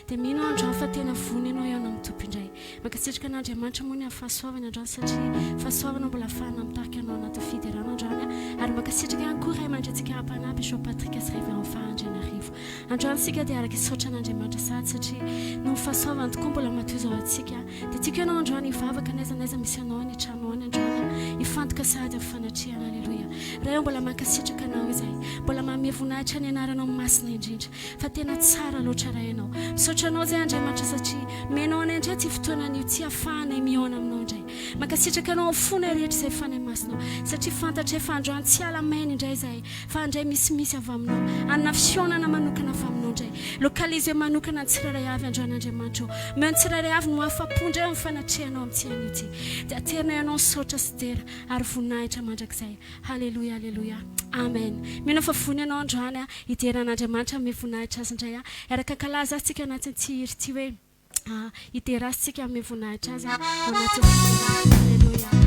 dia mino andro fa tena vony ianao iana amin'ny tompo indray mankasitraka an'Andriamanitra moa ny amin'ny fahasoavana androany satria fahasoavana mbola ahafahana mitarika anao anaty fiderana androany ary mankasitraka ihany koa ray aman-drentsika ampanampy Jean Patrick sy Révérend Andrianarivo androany sika dia araka isaotra an'Andriamanitra sady satria no fahasoavana tokoa mbola matoza ao antsika dia tiako ianao androany hivavaka n'aiza misy anao ny trano any androany hifantoka sady amin'ny fanatriana alleluia raha mbola mankasitraka anao izay mbola manome voninahitra ny anaranao masina indrindra fa tena tsara loatra raha ianao misaotra anao izay Andriamanitra satria menao any indray ty fotoana an'io tsy ahafahana mihaona aminao indray mankasitraka anao fona rehetra izay fanay masinao satria fantatra efa androany tsy ala maina indray izay fa andray misimisy avy aminao anna fisionana manokana avy aminao indray lokalize manokana ny tsirairay avy androany Andriamanitra meo ny tsirairay avy no afapondray amin'ny fanatrianao amin'ity an'io ty dia aterina ianao saotra sy dera ary voninahitra mandrakizay halleluia halleluia amen mino fa vony ianao androany hideran'Andriamanitra ame voninahitra azy indray araka kalaza atsika anatin'ity hiri ty hoe hiderasintsika ame voninahitra azy anaty halleluia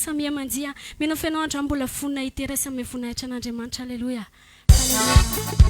samia mandia mino fenao andro mbola fonina hiterasa ame voninahitra an'Andriamanitra alleluia Samia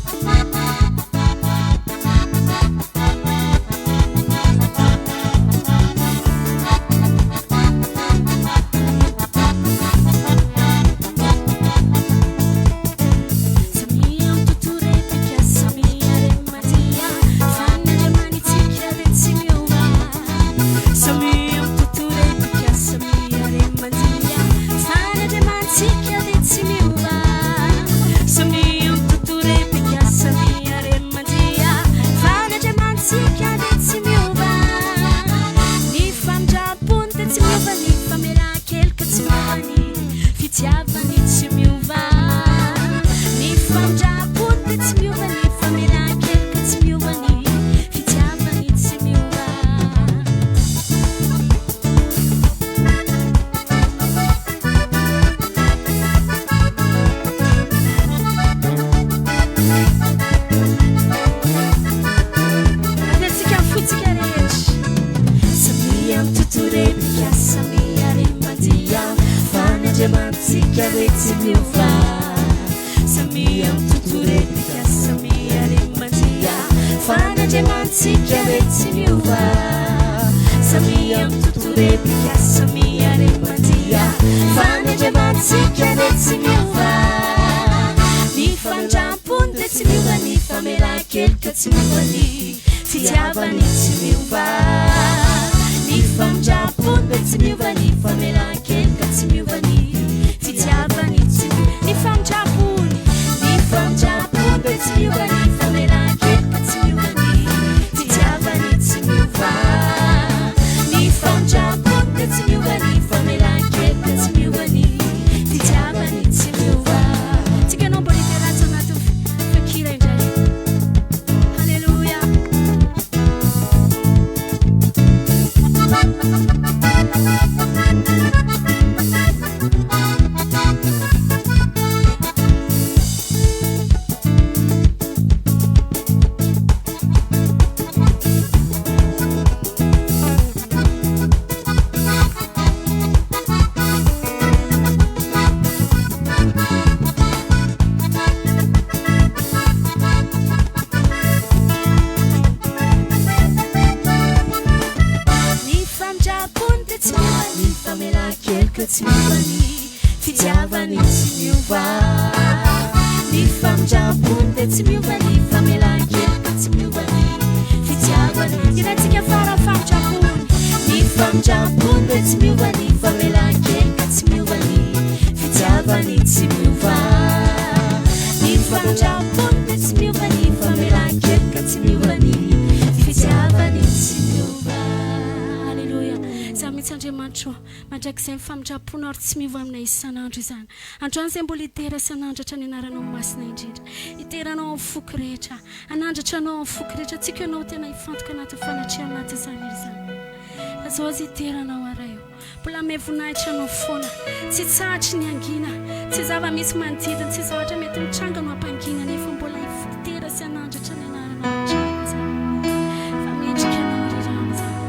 famindra-pona ary tsy miova aminay isan'andro izany androany izay mbola hiterasa anandratra ny anaranao masina indrindra hiteranao amin'ny foky rehetra anandratra anao amin'ny foky rehetra tsika anao tena hifantoka anaty fanatria anaty izany iry zany azao azy hiteranao araio mbola mevonahitra anao foana tsy tsahatra ny angina tsy zava-misy manodidina tsy zavatra mety mitranga no ampangina nefa mbola hiterasy anandratra ny anaranao fa mendrika anao rirana zany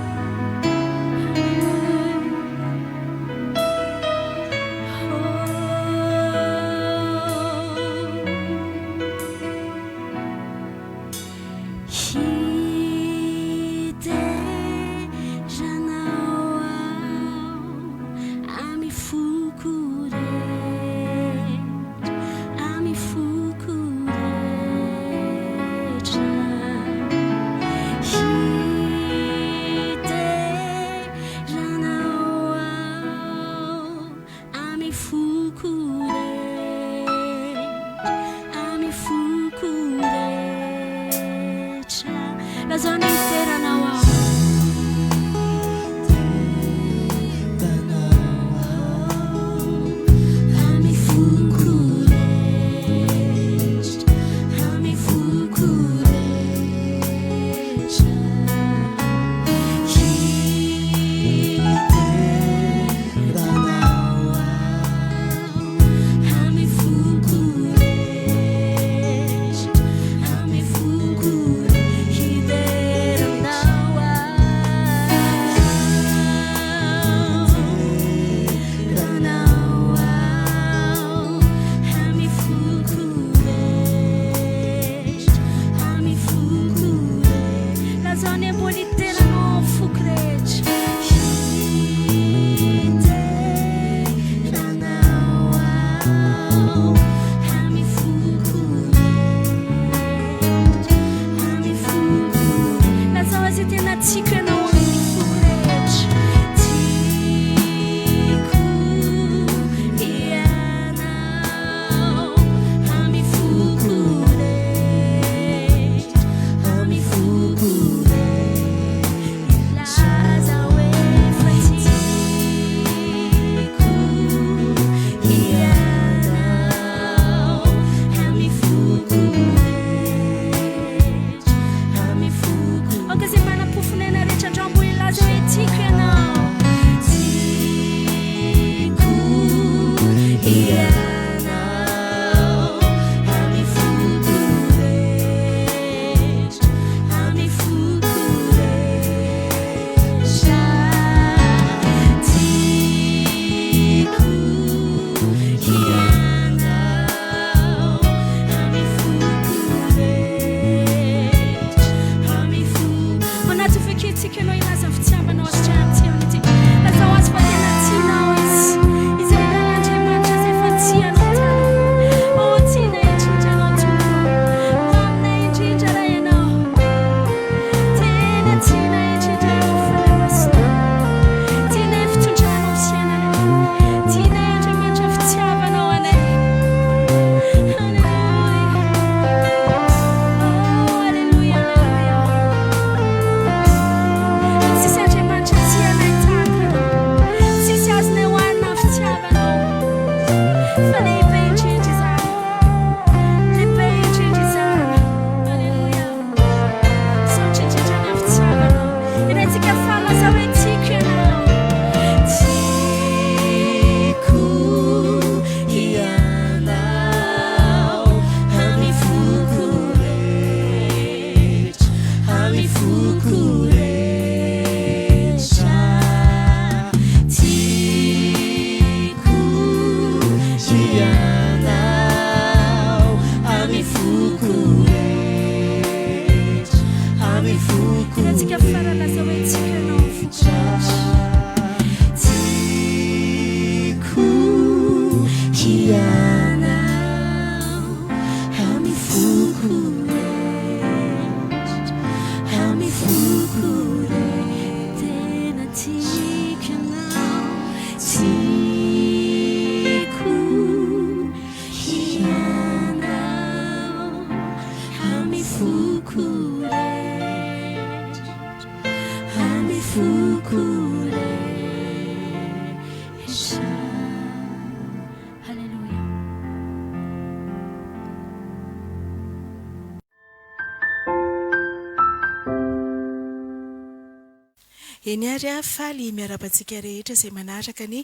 Eny ary faly miarabantsika rehetra izay manaraka ny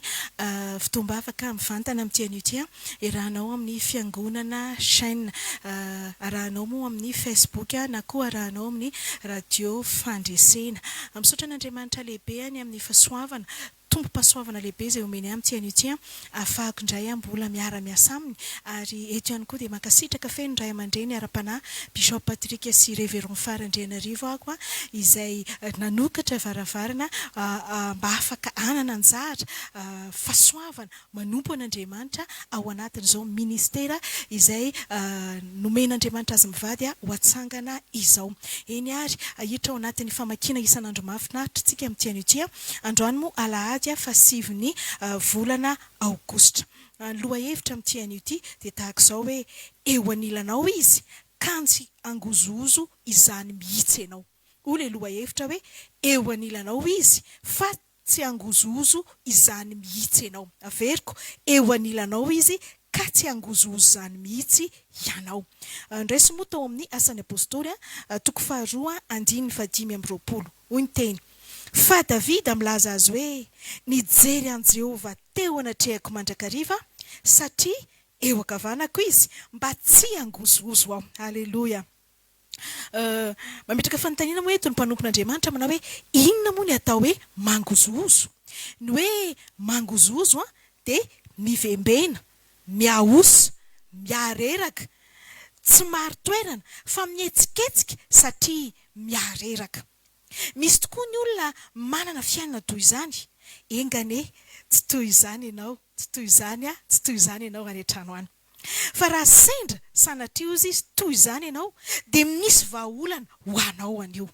Fotoam-Bavaka mivantana amin'ity an'ity irahanao amin'ny fiangonana chaîne arahanao moa amin'ny Facebook na koa arahanao amin'ny radio fandresena. Misaotra an'Andriamanitra lehibe any amin'ny fahasoavana tombo-pahasoavana lehibe izay omeny amin'ity an'ity ahafahako indray mbola miara-miasa aminy ary eto ihany koa dia mankasitraka feno indray aman-dreny ara-panahy Bishop Patrick sy Révérend Phare Andrianarivo ako izay nanokatra varavarana mba afaka anana anjara fahasoavana manompo an'Andriamanitra ao anatin'izao ministera izay nomen'Andriamanitra azy mivady ho atsangana izao. Eny ary hiditra ao anatin'ny famakiana isan'andro mahafinaritra tsika amin'ity an'ity androany moa alahady fa 7 volana Aogositra. Loha hevitra amin'ity an'ity dia tahaka izao hoe eo anilanao izy kantsy angozozo izany mihitsy ianao. Ole loha hevitra hoe eo anilanao izy fa tsy angozozo izany mihitsy ianao. Averiko eo anilanao izy ka tsy angozozo izany mihitsy ianao. Ndresy moa tao amin'ny asan'ny apôstôly toko 2:5-20 hoy ny teny. Fa Davida milaza azy hoe nijery an Jehovah teo anatrehako mandrakariva satria eo akavanako izy mba tsy angozozo aho. Halleluja. Mametraka fanontaniana moa eto ny mpanompon'Andriamanitra manao hoe inona moa ny atao hoe mangozozo? Ny hoe mangozozo dia mivembena, miaosa, miareraka, tsy maro toerana fa mihetsiketsika satria miareraka. Misy tokoa ny olona manana fiainana toy izany. Engane, tsy toy izany ianao, tsy toy izany ianao any an-trano any. Fa raha sendra sanatria izy toy izany ianao dia misy vahaolana ho anao anio.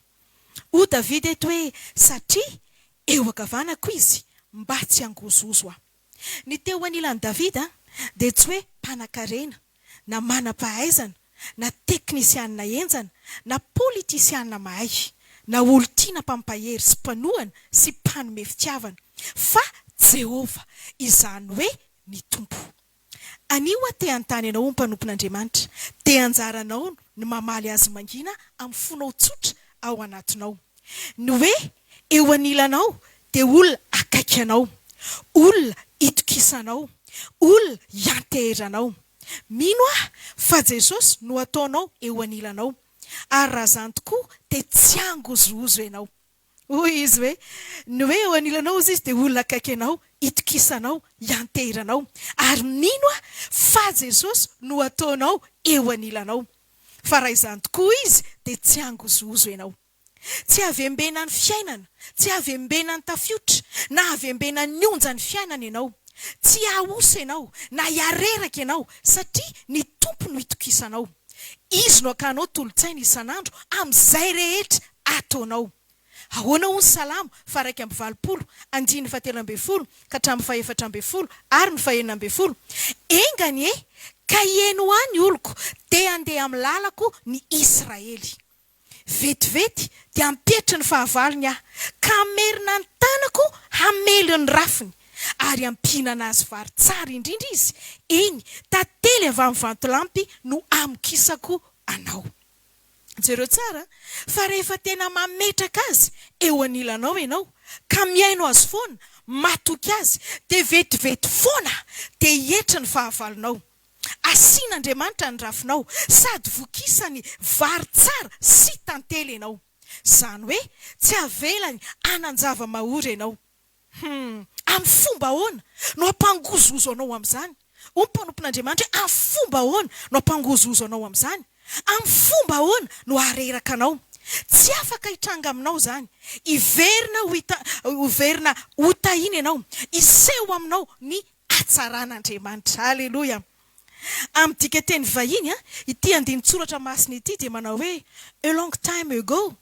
O Davida eto hoe satria eo akavanako izy mba tsy angozozo aho. Ny teo anilan'i Davida dia tsy hoe mpanan-karena na manam-pahaizana na teknisianina enjana na politisianina mahay na olo-tiana mpampahery sy mpanohana sy mpanome fitiavana fa Jehova izany hoe ny tompo. Anio te an-tany ianao ny mpanompon'Andriamanitra dia anjaranao ny mamaly azy mangina amin'ny fonao tsotra ao anatinao. Ny hoe eo anilanao dia olona akaiky anao, olona itokisanao, olona ianteheranao. Mino fa Jesosy no ataonao eo anilanao ary raha zany tokoa dia tsy angozozo ianao. Hoy izy hoe ny hoe eo anilanao izy dia olona akaiky anao, itokisanao, ianteheranao ary mino fa Jesosy no ataonao eo anilanao. Fa raha izany tokoa izy dia tsy angozozo ianao. Tsy avembena ny fiainana, tsy avembena ny tafiotra na avembena ny onja ny fiainana ianao. Tsy aosa ianao na iareraka ianao satria ny tompo no itokisanao. Izy no akanao tolotsaina isan'andro amin'izay rehetra ataonao. Ahoana hoy ny Salamo 120, 5:7 ka hatramin'ny 4:40 ary ny 9:40. Engany ka hieno any oloko dia andeha amin'ny lalako ny Israely. Vetivety dia ampetra ny fahavalony aho ka merina ny tanako hamely ny rafiny ary ampinana azy vary tsara indrindra izy. Eny tantely avy amin'ny vantolampy no amokisako anao. Jereo tsara fa rehefa tena mametraka azy eo anilanao ianao ka miaino azy foana, matoky azy dia vetivety foana dia hihetra ny fahavalonao. Asian'Andriamanitra ny rafinao sady vokisany vary tsara sy tantely ianao. Izany hoe tsy avelany anan-java mahory ianao. Amin'ny fomba ahoana no ampangozozo anao amin'izany? O mpanompon'Andriamanitra hoe amin'ny fomba ahoana no ampangozozo anao amin'izany? Amin'ny fomba ahoana no areraka anao? Tsy afaka hitranga aminao izany. Iverina hotahina ianao. Iseho aminao ny atsaran'Andriamanitra. Halleluja. Am'dika teny vahiny ity andiny tsoratra masina ity dia manao hoe a long time ago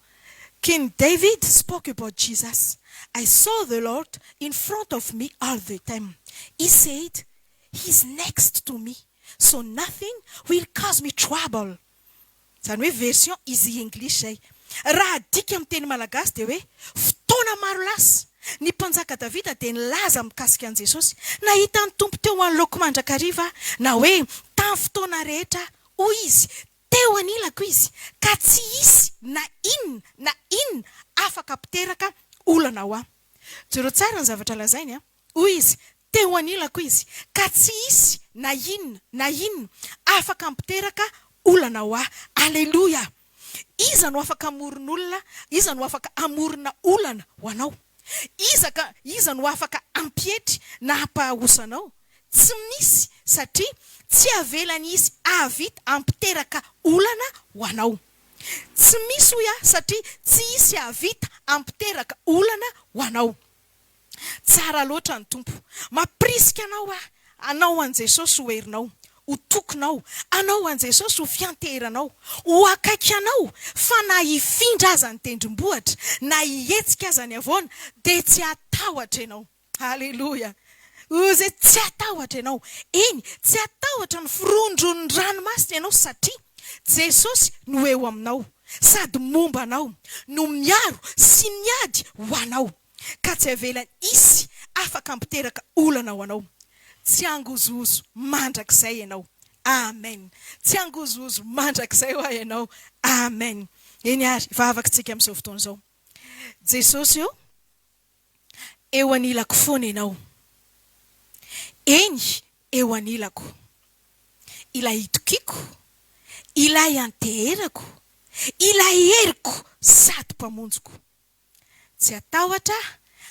King David spoke about Jesus. I saw the Lord in front of me all the time. He said, he's next to me, so nothing will cause me trouble. Zany hoe version easy English zay. Raha dika amin'ny teny malagasy dia hoe fotoana maro lasa ny mpanjaka Davida dia nilaza mikasika an' Jesosy. Nahita ny tompo teo anoloko mandrakariva na hoe tamin'ny fotoana rehetra hoy izy teo anilako izy ka tsy isy na inona afaka apiteraka olana ho ahy. Jereo tsara ny zavatra lazainy hoy izy teo anilako izy ka tsy isy na inona afaka apiteraka olana ho ahy. Alleluia. Iza no afaka amoron'olona, iza no afaka amorona olana ho anao, iza no afaka ampietry na hampahosanao. Tsy misy satria tsy avelany izy avita ampiteraka olana ho anao. Tsy misy hoy satria tsy isy avita ampiteraka olana ho anao. Tsara loatra ny tompo mamprisika anao an' Jesosy ho herinao, ho tokonao, anao an' Jesosy ho fianteranao, ho akaiky anao, fa na hifindra aza ny tendrombohitra, na hihetsika aza ny avoana, dia tsy atahotra ianao. Halleluja. Izay tsy atahotra ianao. Eny, tsy atahotra ny firondron'ny ranomasina ianao satria Jesosy no eo aminao, sady momba anao, no miaro sy miady ho anao. Ka tsy avelany isy afaka ampiteraka olana ho anao. Tsy angozozo mandrakizay ianao. Amen. Tsy angozozo mandrakizay ho ianao. Amen. Eny ary, vavakatsika amin'izao fotoana izao. Jesosy eo anilako foana ianao. Eny eo anilako. Ilay itokiko, ilay anteherako, ilay heriko sady mpamonjoko. Tsy atahotra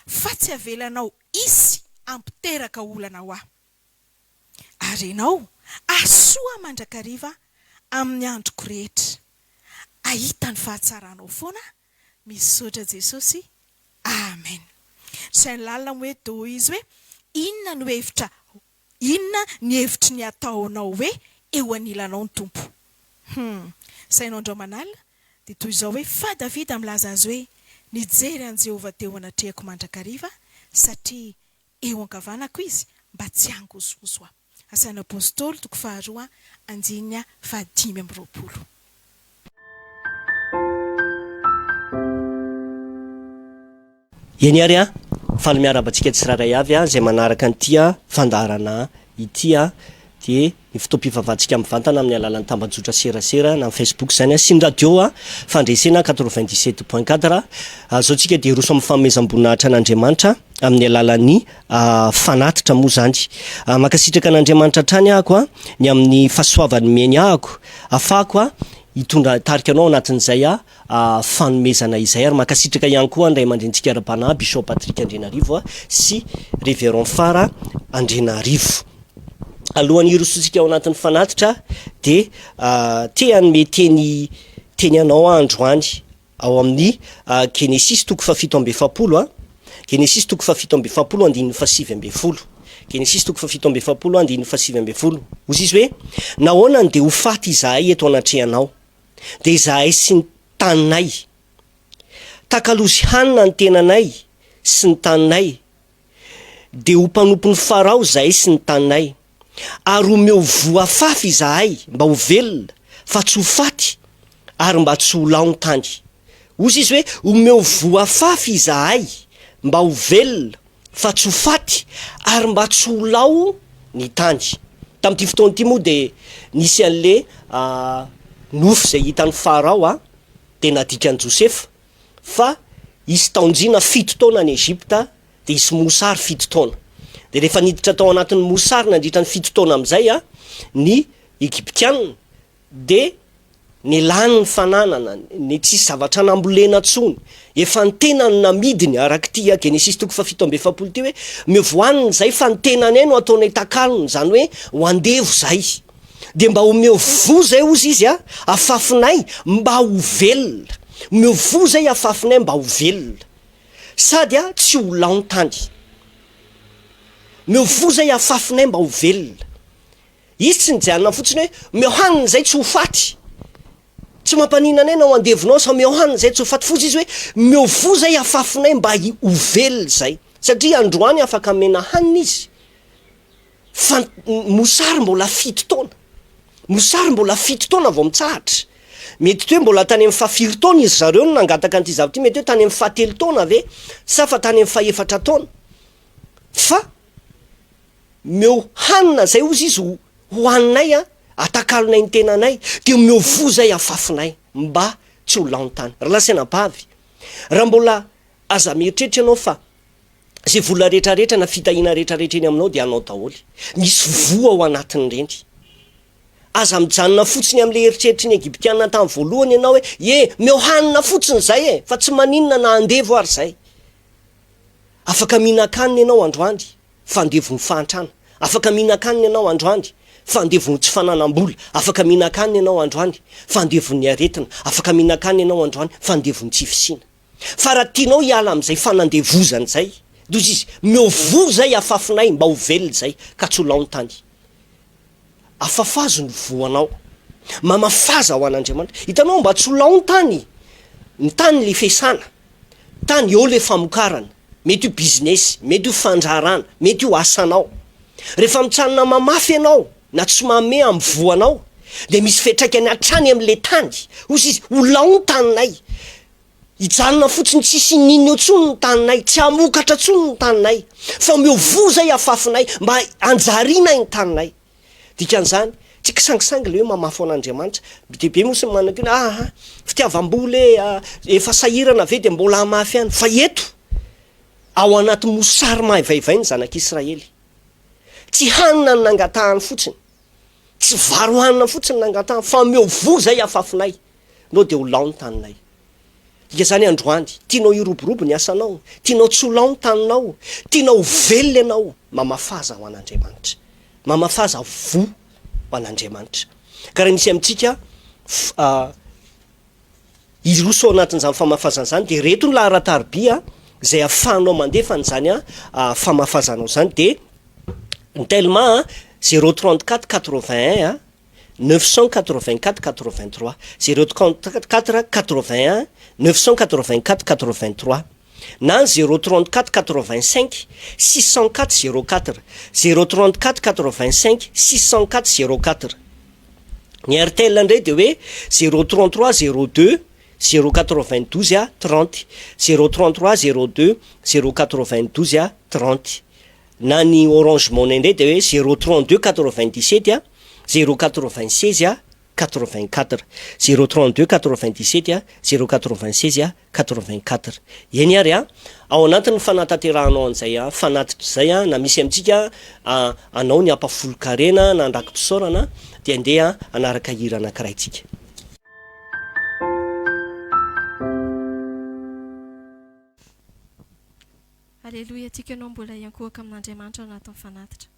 fa tsy avelanao isy ampiteraka olana ho ahy. Ary ianao asoa mandrakariva amin'ny androko rehetra. Ahita ny fahatsaranao foana. Misaotra Jesosy. Amen. Sain'ny lalina hoe toy izy hoe inona ny hevitry ny ataonao hoe eo anilanao ny tompo. Sainao andreo manalina dia toy izao hoe fa Davida milaza azy hoe nijery an' Jehovah teo anatrehako mandrakariva satria eo ankavanako izy mba tsy angozozo aho. Asan'ny apôstôly toko 2 andininy 5:20. Eny ary faly miarabantsika tsiraray avy zay manaraka an'ity fandarana ity dia ny fotoam-pivavahantsika amin'ny vantana amin'ny alalan'ny tambajotra serasera na amin'ny Facebook zany sy ny radio fandresena 97.4 zaotsika dia roso amin'ny fanomezam-boninahitra an'Andriamanitra amin'ny alalan'ny fanatitra moa zany makasitraka an'Andriamanitra trany ahako ny amin'ny fahasoavany miainy ahako afako hitondra tarika anao anatin'izay fanomezana izay ary makasitraka ihany koa andray mandrintsika ara-panahy Bishop Patrick Andrianarivo sy Révérend Fara Andrianarivo. Alohan'ny irosontsika ao anatin'ny fanatitra dia te hanome teny anao androany ao amin'ny Genesis toko 7:70 Genesis toko 7:70 andininy 7:70 Genesis toko 7:70 andininy 7:70 ozy izy hoe nahoana dia ho faty izahay eto anatrehanao dia izahay sy ny taninay takalozy hanina ny tenanay sy ny taninay dia ho mpanompo ny Farao izahay sy ny taninay ary omeo voafafy izahay mba ho velona fa tsy ho faty ary mba tsy ho lao ny tany. Ozy izy hoe omeo voafafy izahay mba ho velona fa tsy ho faty ary mba tsy ho lao ny tany. Tamin'ity fotoana ity moa dia nisy an'le nofo izay hitan'ny Farao dia nadikan'i Josefa fa isy taonjina 7 taona any Egypta dia isy mosary 7 taona. Dia rehefa niditra tao anatin'ny mosary nandritra ny 7 taona amin'izay ny Egyptianina dia nilany ny fananana ny tsisy zavatra nambolena tsony efa ny tenany namidiny araka ity Genesis toko 7:70 ty hoe mevoaniny zay fa ny tenany no ataonay takalony zany hoe ho andevo zay dia mba homeo vo zay ozy izy afafinay mba ho velona meo vo zay afafinay mba ho velona sady tsy ho laon tany meo vo zay afafinay mba ho velona izy tsy nijanona fotsiny hoe miohanina zay tsy ho faty, tsy mampaninana anao andevonao sa miohanina zay tsy ho faty fotsy izy hoe miovo zay afafinay mba ho velona zay, satria androany afaka mena hanina izy fa mosary mbola fito taona, mosary mbola fito taona vao mitsahatra, mety hoe mbola tany amin'ny fahafiry taona izy zareo no nangataka an'ity zavatra mety hoe tany amin'ny fahatelo taona ave sa fa tany amin'ny fahaefatra taona, fa meo hanina zay ozy izy ho haninay atakalonay ny tenanay de miovo zay afafinay mba tsy ho lanontany. Raha lasaina-bavy, raha mbola aza mieritreritra ianao fa zay vola rehetrarehetra na fitahina rehetrarehetra eny aminao de anao daholy, misy voa ao anatiny reny. Aza mijanona fotsiny am'le eritreritry ny Egyptiana tamin'ny voalohany ianao hoe meo hanina fotsiny zay fa tsy maninona na andevo ary zay. Afaka mihinan-kanina ianao androany fa andevo ny fahantrana, afaka mihinan-kanina ianao androany fa andevo ny tsy fananam-bola, afaka mihinan-kanina ianao androany fa andevo ny aretina, afaka mihinan-kanina ianao androany fa andevo ny tsy fisina. Fa raha tianao hiala am'izay fanandevozana zay, dozy izy miovo zay afafinay mba ho velona zay ka tsy ho lanontany. Afafazo ny voanao, mamafaza ho an'Andriamanitra. Hitanao mba tsy ho lanontany, ny tany le fesana, tany eo le famokarana, mety ho business, mety ho fandrarana, mety ho asanao. Rehefa mitsanona mamafy ianao na tsy mame amin'ny voanao de misy fetraikany hatrany am'le tany, hozy izy ho laontanynay, hijanona fotsiny tsisy ninona eo tsony ny taninay, tsy hamokatra tsony ny taninay, fa miovo zay afafinay mba anjarinay ny taninay. Dikan'izany tsy kisangisangy le hoe mamafy an'Andriamanitra, bitibe mosy manako hoe fitiavam-bola efa sahirana ve de mbola hamafy ihany, fa eto ao anaty mosary mahavaivay ny zanak'Israely, tsy hanina ny nangatahany fotsiny, tsy varo hanina fotsiny nangatahany, fa miovo zay afafinay no de ho laontaninay. Dika zany androany, tianao hiroborobo ny asanao, tianao tsy ho laontaninao, tianao velona ianao, mamafaza ho an'Andriamanitra, mamafaza vo ho an'Andriamanitra. Karaha nisy amintsika iroso ao anatin'izany famafazana zany de reto ny laharataribia zay ahafahanao mandefa n'zany famafazanao zany de ny tellement 034 81 984 83 034 81 984 83 na 034 85 604 04 034 85 604 04. Ny RTL ndray de hoe 033 02 092 30 033 02 092 30. Na ny Orange Money ndray de hoe 032 97 096 84 032 97 096 84. Eny ary ao anatin'ny fanataterahanao an'izay fanatitra zay na misy amintsika anao ny ampafolo-karena na andraki-pisaorana de andeha anaraka hira anankiray tsika. Aleloia, tiako ianao mbola iankohaka amin'Andriamanitra ao anatin'ny fanatitra.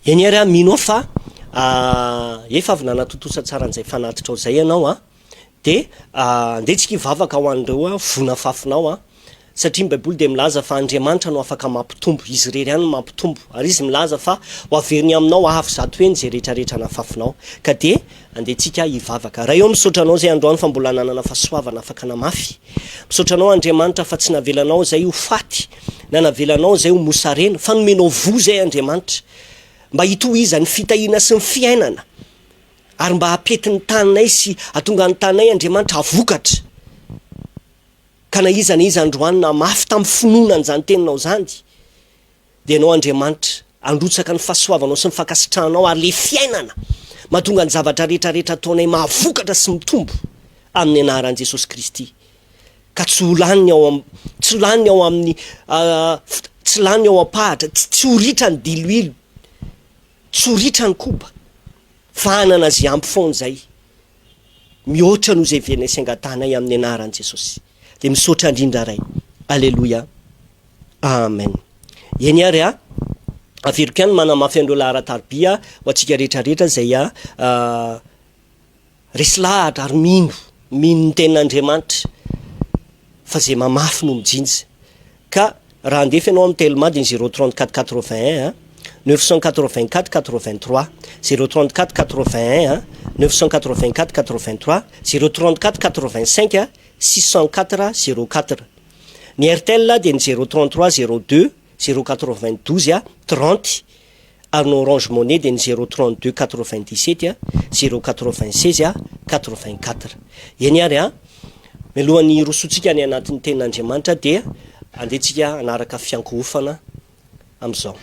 eny ary mino fa efa avy nanatotosa tsara an'izay fanatitra ao zay ianao a de andetsika ivavaka ho an'ireo a vona fafinao a satria ny baiboly de milaza fa Andriamanitra no afaka mampitombo izy rery ihany no mampitombo ary izy milaza fa ho averiny aminao avy zato hoe zay rehetrarehetra nafafinao ka de andetsika ivavaka raha eo misaotra anao zay androany fa mbola nanana fahasoavana afaka namafy misaotra anao Andriamanitra fa tsy navelanao zay ho faty na navelanao zay ho mosarena fa nomenao vo zay Andriamanitra mba hitohizany fitahina sy ny fiainana ary mba hapetiny taninay sy atonga ny tanay Andriamanitra avokatra ka na iza na iza androany na mafy tamin'ny finoana zany teninao zany de anao Andriamanitra androtsaka ny fahasoavanao sy ny fankasitranao ary le fiainana mahatonga ny zavatra rehetrarehetra ataonay mahavokatra sy mitombo amin'ny anaran'i Jesosy Kristy ka tsy ho laniny ao amin'ny tsy laniny ao am-pahatra tsy ho ritrany diloilo tsy ho ritrany koba fa anana zay ampy foana zay mihoatra no zay venay saingatanay amin'ny anaran'i Jesosy de misaotra indrindra ray alleluia amen eny ary averiko ihany manamafy andreo laharan-taribia ho atsika rehetrarehetra zay resy lahatra ary mino ny tenin'Andriamanitra fa zay mamafy no mijinja ka raha andefa ianao amin'ny telma de 034 81 984 83 034 81 984 83 034 85 604 04 ny RTL de 033 02 092 30 ary ny Orange Money dia ny 032 97 096 84. Eny ary mialohan'ny rosotsika ny anatin'ny tenin'Andriamanitra dia andehantsika anaraka fiankohofana amin'izao.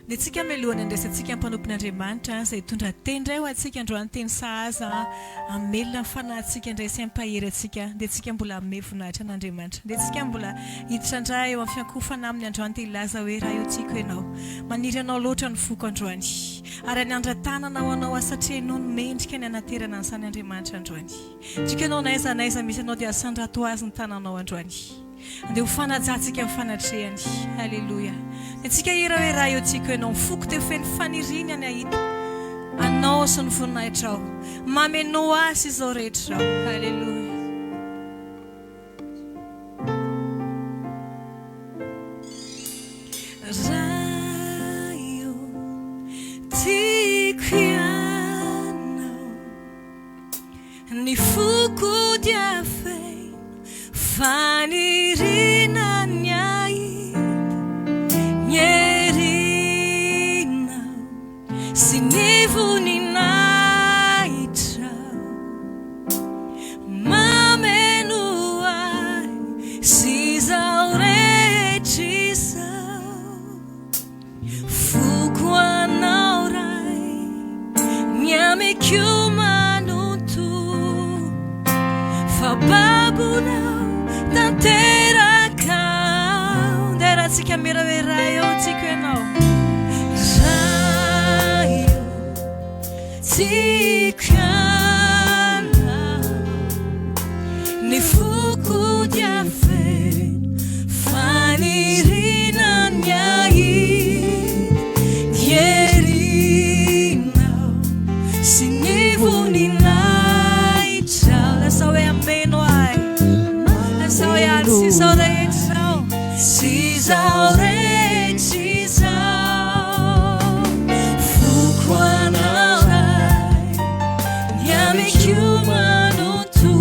Dia tsika mialohan'ny andraisantsika ny mpanompon'Andriamanitra izay tondra teny indray ho antsika androany teny sahaza amelona ny fanahintsika indray sy ampahery antsika dia tsika mbola ame voninahitra an'Andriamanitra dia tsika mbola hiditra indray eo amin'ny fiankofana amin'ny androany teny laza hoe raha eo tiako ianao maniry anao loatra ny foko androany ary any andra-tanana ho anao satria ianao no mendrika ny anaterana an'izany Andriamanitra androany tsika ianao naiza misy anao dia asandrato azy ny tananao androany andea ho fanajantsika amin'ny fanatrehany. Halleluja. Tsika ira hoe raha eo tiako ianao foko teo feny faniriny any ahita anao sy ny voninahitra ao mameno azy izao rehetra ao. Halleluja. Raha eo tiako ianao ny foko dia feno fanirina ny ahita nyerinao sy ny voninahitra mameno ahy sy izao rehetra izao foko anao ray miameko manonto fa babonao tanteraka nderatsika miravera eo tiako ianao raha eo tiako ianao ny foko dia feno fanirina ny ahita nyerinao sy ny voninahitra lasa hoe ameno ahy lasa hoe ary sy izao rehetra ao sy izao rehetra izao foko anao ray nyameko manonto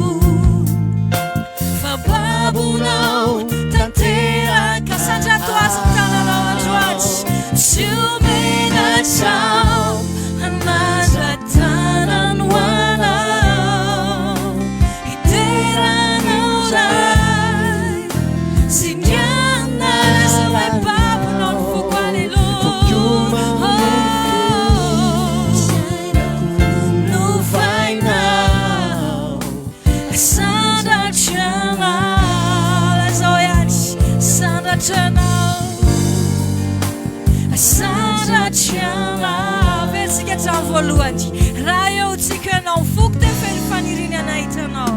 fa babonao tanteraka sandrato azy ny tananao androany tsy omenatrao anandra-tanany ho anao iteranao ray sy miana lasa hoe babonao ny foko. Alleluja. Novainao sandratrana lasa hoe ady sandratranao sandratrana veritsika hatramin'ny voalohany raha eo tsika ianao ny foko dia feno faniriny anahitanao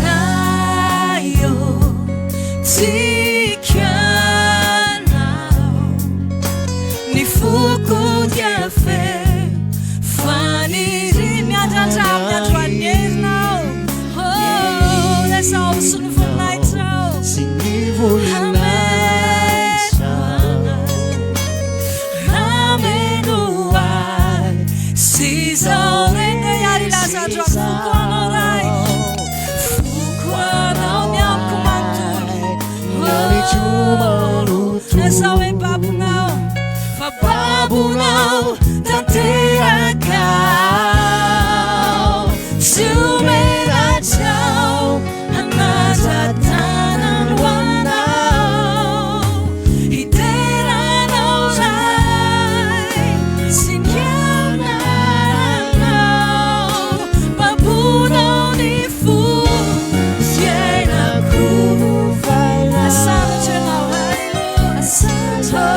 raha eo tsika ianao ny foko dia feno faniriny miandrandraminy androany herinao lasa ao sy ny voninahitra ao sy ny voninahitra ameno ahy sy izao rehetra iary laza androany foko anao ray foko anao miamiko manontolo lasa hoe babonao fa babonao tanteraka tsy omenatrao anandra-tanany ho anao iteranao ray sy niananao babonao ny fo fiainako asandratra anao. Halleluja.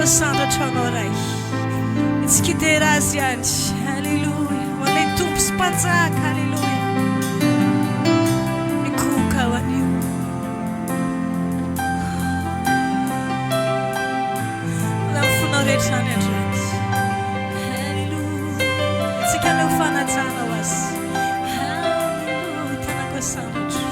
tanako sandratra anao ray itsikitera azy ihany halleloia hoanay tompo sy mpanjaka halleloia mikoka ho anio lafonao rehetra any androany halleloia itsika me ho fanajana ho azy halleloia tanako sandratra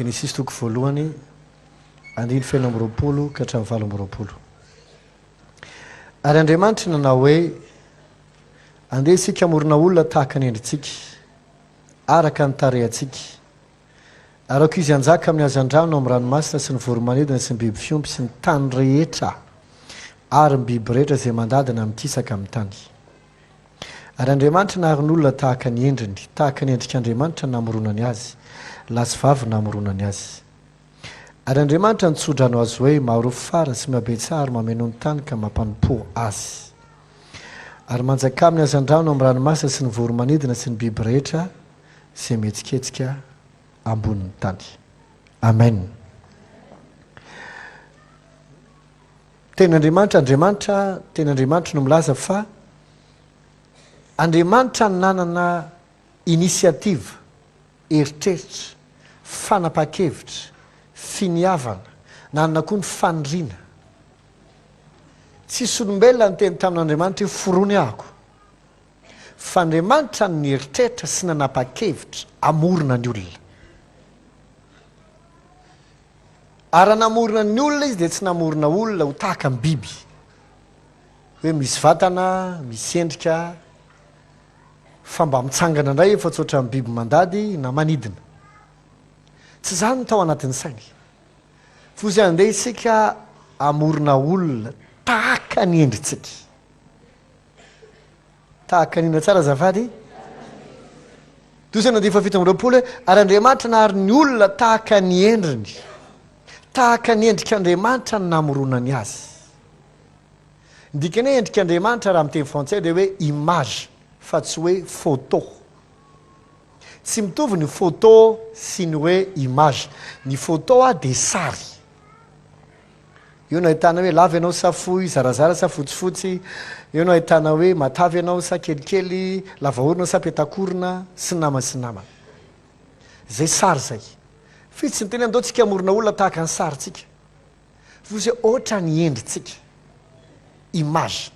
Genesis toko voalohany andiny feno amby roapolo ka hatramin'ny valo amby roapolo. Ary Andriamanitra nanao hoe andeha isika hamorona olona tahaka ny endritsika araka ny tarehantsika araka izy anjaka amin'ny hazan-drano amin'ny ranomasina sy ny voromanidina sy ny biby fiompy sy ny tany rehetra ary ny biby rehetra izay mandadina mitisaka amin'ny tany. Ary Andriamanitra nahary ny olona tahaka ny endriny, tahaka ny endrik'Andriamanitra namoronany azy, lasy vavy namoronany azy. Ary Andriamanitra nitsodrano azy hoe maharofara sy mihabetsahary mameno ny tany ka mampanompo azy. Ary manjaka amin'ny hazan-drano amin'ny ranomasina sy ny voromanidina sy ny biby rehetra izay mihetsiketsika ambonin'ny tany. Amen. Ten'Andriamanitra no milaza fa Andriamanitra nanana inisiativa, eritreritra, fanapa-kevitra, finiavana, nanana koa ny faniriana. Tsisy olombelona ny teny tamin'Andriamanitra hoe forony ahako. Fa Andriamanitra ny eritreritra sy nanapa-kevitra amorona ny olona. Ary namorona ny olona izy dia tsy namorona olona ho tahaka amin'ny biby. Hoe misy vatana, misy endrika, fa mba mitsangana indray efa tsotra amin'ny biby mandady na manidina. Tsy zany no tao anatin'ny sainy. Fa izay andeha isika amorona olona tahaka ny endritsika. Tahaka nina tsara zafady? Tosana dia efa fito amby roapolo hoe ary Andriamanitra nahary ny olona tahaka ny endriny, tahaka ny endrik'Andriamanitra ny namoronany azy. ndikany hoe endrik'andriamanitra raha miteny frantsay dia hoe image fa tsy hoe photo. Tsy mitovy ny photo sy ny hoe image. Ny photo dia sary. Eo no ahitana hoe lava ianao sa fohy, zarazara sa fotsifotsy. Eo no ahitana hoe matavy ianao sa kelikely, lavaorona sa petakorona, sy namana sy namana. Zay sary zay. Fitsy tsy niteny andao tsika amorona olona tahaka ny sary tsika. Fa zay ohatra ny endritsika. Image.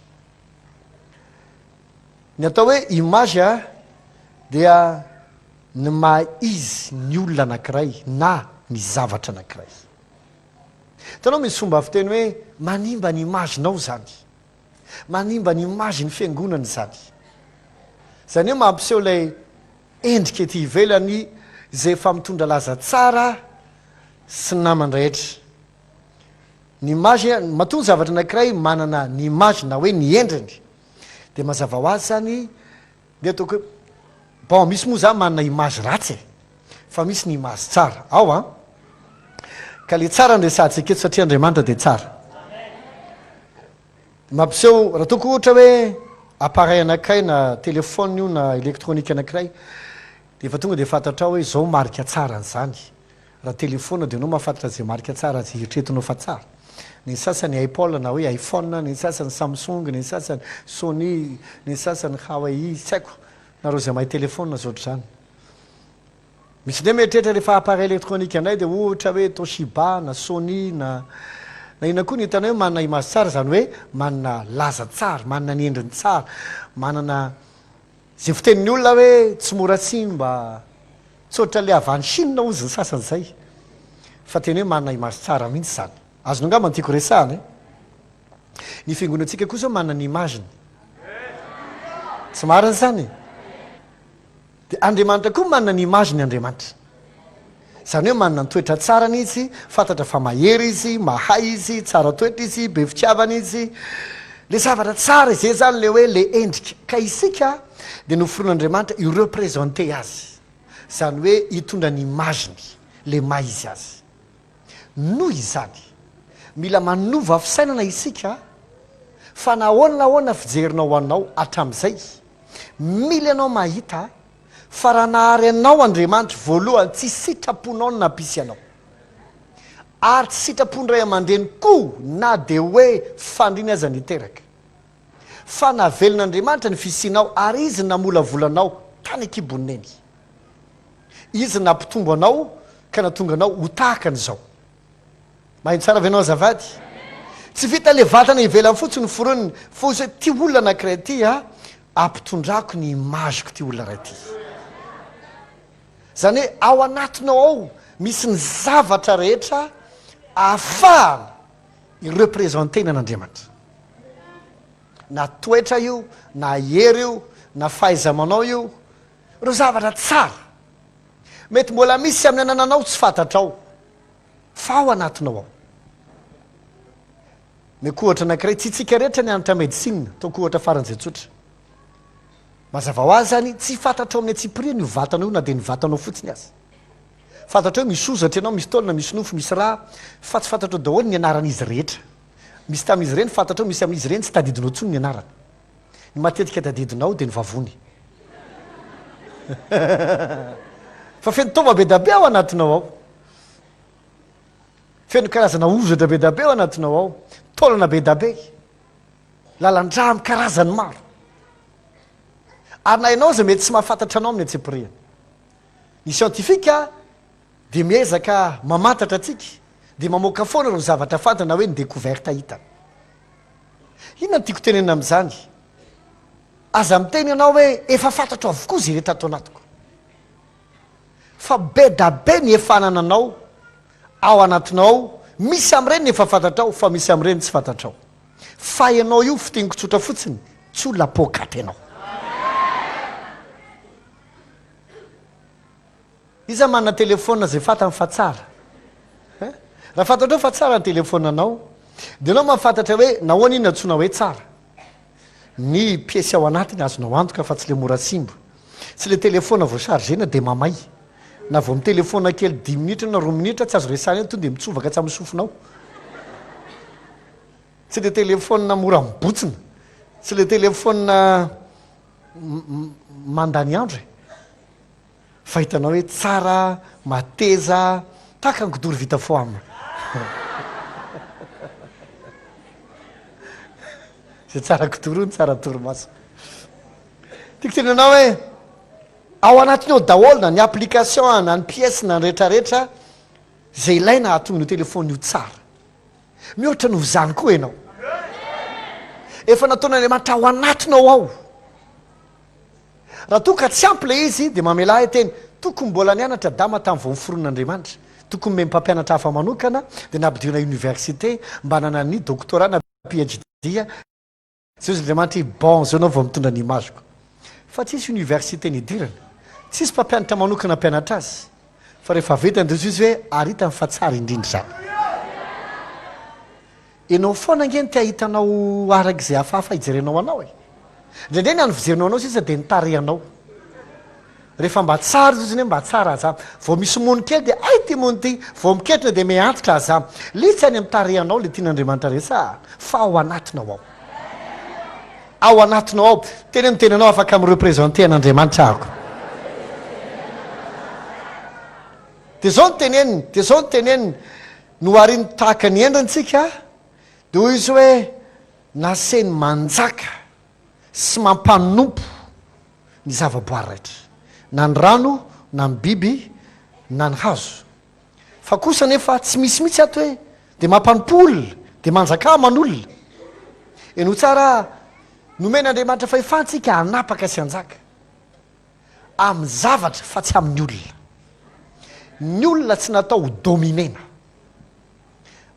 Ny atao hoe image dia ny maha izy ny olona anankiray na ny zavatra anankiray. Hitanao misy fomba fiteny hoe manimba ny imaginao zany. Manimba ny image ny fiangonana zany. Zany hoe mampiseho ilay endrika ety ivelany izay efa mitondra laza tsara sy naman-drehetra. Ny image matonga zavatra anankiray manana ny image na hoe ny endriny. Dia mazava ho azy zany dia ataoko hoe bon misy moa zany manana image ratsy fa misy ny image tsara. Ao ka le tsara nresantsika eto satria Andriamanitra dia tsara. Mampiseho raha toko ohatra hoe appareil anankiray na telefona io na elektronika anankiray dia efa tonga dia fantatrao hoe zao marika tsara an'izany. Raha telefona dia anao mahafantatra zay marika tsara zay eritreretinao fa tsara. Ny sasany Apple na hoe iPhone, ny sasany Samsung, ny sasany Sony, ny sasany Huawei, tsy haiko nareo zay mahay telefona zao ohatr'izany. Misy ne mieritreritra rehefa appareil elektronika anay dia ohatra hoe Toshiba na Sony na ina koa ny hitana hoe manana image tsara zany hoe manana laza tsara, manana ny endriny tsara, manana zay fitenin'ny olona hoe tsy mora simba, tsy ohatra le avy any Chine ozy ny sasany zay. Fa teny hoe manana image tsara mihitsy zany. Azonao angamba tiako resahana ny fiangonantsika kosa manana ny imageny. Tsy marina zany. Dia Andriamanitra koa manana ny imageny Andriamanitra. Zany hoe manana ny toetra tsara izy, fantatra fa mahery izy, mahay izy, tsara toetra izy, be fitiavana izy. Le zavatra tsara izay zany le hoe le endrika. Ka isika dia noforon'Andriamanitra ireprésenter azy. Zany hoe hitondra ny imageny, le maha izy azy. Noho izany mila manova fisainana isika fa nahoana fijerinao anao hatramin'izay. Mila ianao mahita fa raha nahary anao Andriamanitra voalohany tsy sitraponao no nampisy anao. Ary tsy sitrapony ray aman-dreny koa na dia hoe fandriny aza niteraka. Fa navelon'Andriamanitra ny fisianao ary izy namolavolanao tany an-kiboniny eny. Izy nampitombo anao ka natonga anao ho tahaka an'izao. Mahino tsara avy anao azavady. Tsy vita le vatana ivelany fotsiny foroniny fa ozy hoe ty olona anankiray ty ampitondrako ny imageko ty olona ray ty. Zany hoe ao anatinao ao misy ny zavatra rehetra ahafahana ireprésentena an'Andriamanitra. Na toetra io, na hery io, na fahaiza-manao io, reo zavatra tsara. Mety mbola misy amin'ny anananao tsy fantatrao fa ao anatinao ao. Meko ohatra anankiray tsy tsika rehetra ny anatra médecine, ataoko ohatra faran'izay tsotra. Mazava ho azy zany tsy fantatrao amin'ny atsipiriana io vatanao io na dia ny vatanao fotsiny azy. Fantatrao hoe misy ozatra ianao, misy taolana, misy nofo, misy raha, fa tsy fantatrao daholo ny anaran'izy rehetra. Misy tamin'izy ireny fantatrao, misy amin'izy ireny tsy tadidinao intsony ny anarany. Ny matetika tadidinao dia ny vavony. Fa feno taova be da be ao anatinao ao. Feno karazana ozatra be da be ao anatinao ao. Taolana be da be. Lalan-drà amin'ny karazany maro. Ary na ianao zay mety tsy mahafantatra anao amin'ny atsipiriana. Ny siantifika dia miezaka mamantatra atsika dia mamoaka foana ireo zavatra fantana hoe ny découverte hitana. Inona no tiako tenena amin'izany? Aza miteny ianao hoe efa fantatro avokoa zay rehetra atao anatiko. Fa be da be ny efa anananao ao anatinao, misy amin'ireny ny efa fantatrao fa misy amin'ireny tsy fantatrao. Fa ianao io fiteniko tsotra fotsiny, tsy olona pokaty ianao. Iza manana telefona zay fantany fa tsara. Raha fantatrao fa tsara ny telefonanao, dia anao mahafantatra hoe nahoana iny natsoina hoe tsara. Ny piesy ao anatiny azonao antoka fa tsy le mora simba. Tsy le telefona vao chargena dia mamay. Na vao mitelefona kely 10 minitra na 2 minitra tsy azo resahana eny tonga dia mitsovaka tsy amin'ny sofinao. tsy le telefona mora mibotsina tsy le telefona mandany andro fa hitanao hoe tsara mateza taka nkodoro vita fo amina zay tsara kodoro ny tsara toromaso tiako tenanao hoe ao anatiny ao daholona ny application na ny pièce na ny rehetrarehetra zay ilaina atonga ny telefona io tsara mihoatra noho zany koa ianao efa nataon'andriamanitra ao anatinao ao raha toa ka tsy ampy le izy dia mamela teny tokony mbola nianatra dama tamin'ny vao miforon'andriamanitra tokony me mpampianatra hafa manokana dia nabidiona université mba nanany doctorat na PhD zay ozy andriamanitra bon zao anao vao mitondra ny imaziko fa tsisy université nidirana tsisy mpampianatra manokana mpianatra azy fa rehefa vetany de izy hoe aritany fa tsara indrindra zany enao foana angeny ty ahitanao arak'izay hafahafa hijerenao anao e ndraindray ny anyfizerinao anao sisa dia nitarehanao rehefa mba tsara izy hoe mba tsara aza vao misy mony kely dia ay ty mony ty vao miketrina dia miantotra aza litsy any amitarehanao le tian'andriamanitra resa fa ao anatinao ao anatinao ao teny ny tenanao afaka mireprésente an'andriamanitra ako dia zao ny teneniny dia zao ny teneniny no ariny tahaka ny endrantsika dia hoy izy hoe naseny manjaka sy mampanompo ny zavaboary rehetra na ny rano na ny biby na ny hazo fa kosa nefa tsy misy mihitsy ato hoe dia mampanompo olona dia manjaka aman'olona eno tsara nomen'andriamanitra fa efantsika hanapaka sy anjaka amin'ny zavatra fa tsy amin'ny olona ny olona tsy natao ho dominena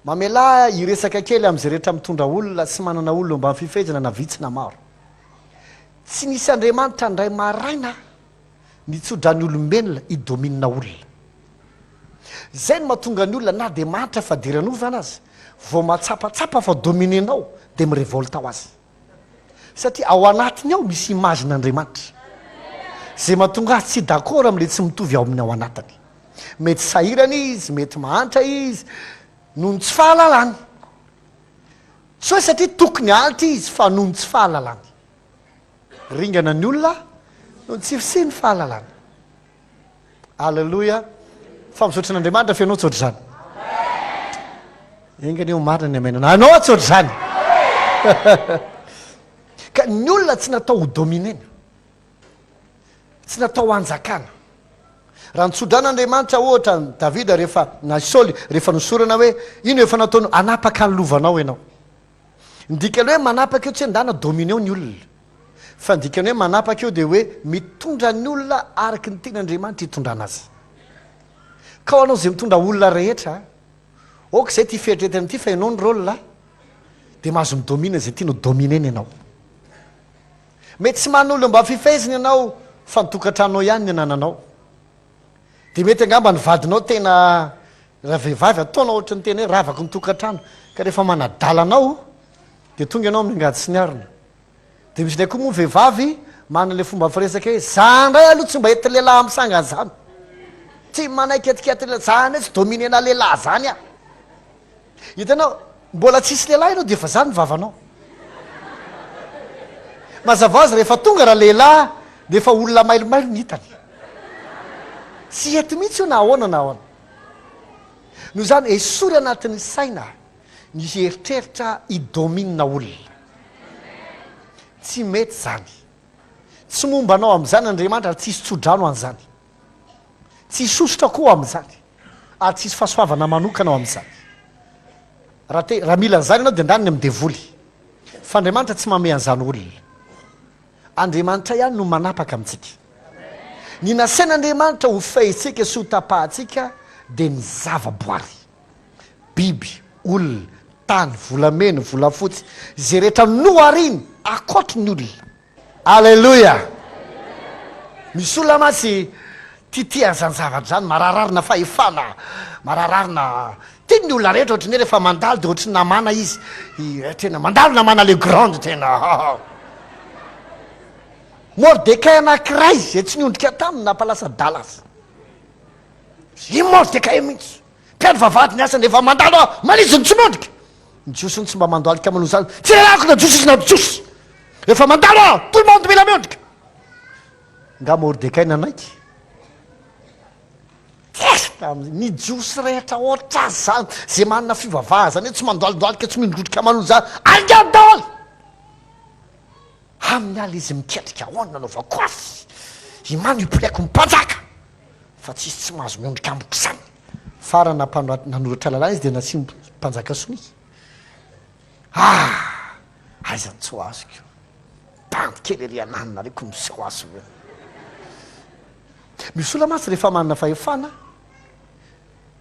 mamela iresaka kely amin'izay rehetra mitondra olona sy manana olona mba mififezana na vitsina maro tsy nisy andriamanitra ndray maraina nitsodra ny olombelona hidominina olona zay no mahatonga ny olona na dia manitra fa diran'ovana azy vao matsapatsapa fa dominenao dia mirevolta ao azy satria ao anatiny ao misy imazin'andriamanitra zay mahatonga azy tsy d'accord amin'le tsy mitovy ao amin'ny ao anatiny mety sahirana izy mety mahantra izy noho ny tsy fahalalany tsy hoe satria tokony alitra izy fa noho ny tsy fahalalany ringana ny olona no ny tsy fisy ny fahalalany alleloia fa misaotra n'andriamanitra fianao tsotra zany engany eo marina ny amainana anao tsotra zany ka ny olona tsy natao ho dominena tsy natao anjakana raha nitsodran'andriamanitra ohatra ny davida rehefa na saoly rehefa nosorana hoe ino efa nataony anapaka ny lovanao ianao ndikany hoe manapaka eo tsy endana domine eo ny olona fa ndikany hoe manapaka eo dia hoe mitondra ny olona araky ny tenyandriamanitra hitondrana azy ka ho anao zay mitondra olona rehetra oka zay ty fieritreretany ity fa ianao ny rôla dia mahazo midomina zay tiano dominena ianao mety tsy man'olona mba fifeziny ianao fa nitokantranao ihany ny anananao dia mety angamba ny vadinao tena raha vehivavy ataonao ohatra ny tena hoe ravaka nitokantrano ka rehefa manadalanao dia tonga ianao amin'ny angady sy ny arina dia misy ndraiky koa moa vehivavy manana le fomba firesaka hoe za ndray aloha tsy mba ety lehilahy amisanga zany tsy manaiky etikety lehilahy zany hoe tsy dominena lehilahy zany a hitanao mbola tsisy lehilahy ianao dia efa zany ny vavanao mazava azy rehefa tonga raha lehilahy dia efa olona mailomailo ny hitany tsy ety mihitsy io na ahoana na ahoana noho zany esory anatin'ny saina ny heritreritra hidominina olona tsy mety zany tsy mombanao amin'izany andriamanitra ary tsisy tsodrano an'izany tsy sosotra koa amin'izany ary tsisy fahasoavana manokana ao amin'izany raha mila an'izany ianao dia ndaniny amin'ny devoly fa andriamanitra tsy mame an'izany olona andriamanitra ihany no manapaka amintsika ny nasain'andriamanitra ho fahintsika sy ho tapahantsika dia ny zavaboary biby olona tany volamena volafotsy zay rehetra noariny akoatra ny olona alleloia misy olona masy titiany zany zavatra zany marararina fahefana marararina teny ny olona rehetra ohatrany hoe rehefa mandalo dia ohatrany namana izy tena mandalo namana le grande tena mordekay anakiray zay tsy niondrika taminy nampalasa dala azy i mordekay mihitsy mpiady vavahady ny asany efa mandalo maniziny tsy nondrika Jiosy tsy mba mandoalika manao zany tsy lalako na jiosy na jiosy efa mandalo tout le monde mila miondrika nga Mordecai nanaiky ny jiosy rehetra ohatra azy zany zay manana fivavahazany hoe tsy mandoalidoalika tsy mindrodrika manao zany algadaoly amin'ny ala izy miketrika ahoana nanaovako azy imano ipoliako mipanjaka fa tsisy tsy mahazo miondrika amboko zany farana nanoratra lalàna izy dia nasiny mpanjaka sonia aizany tsy ho azoko bandy kely ery ananina reko misy ho azo io misy ola masy rehefa manana fahefana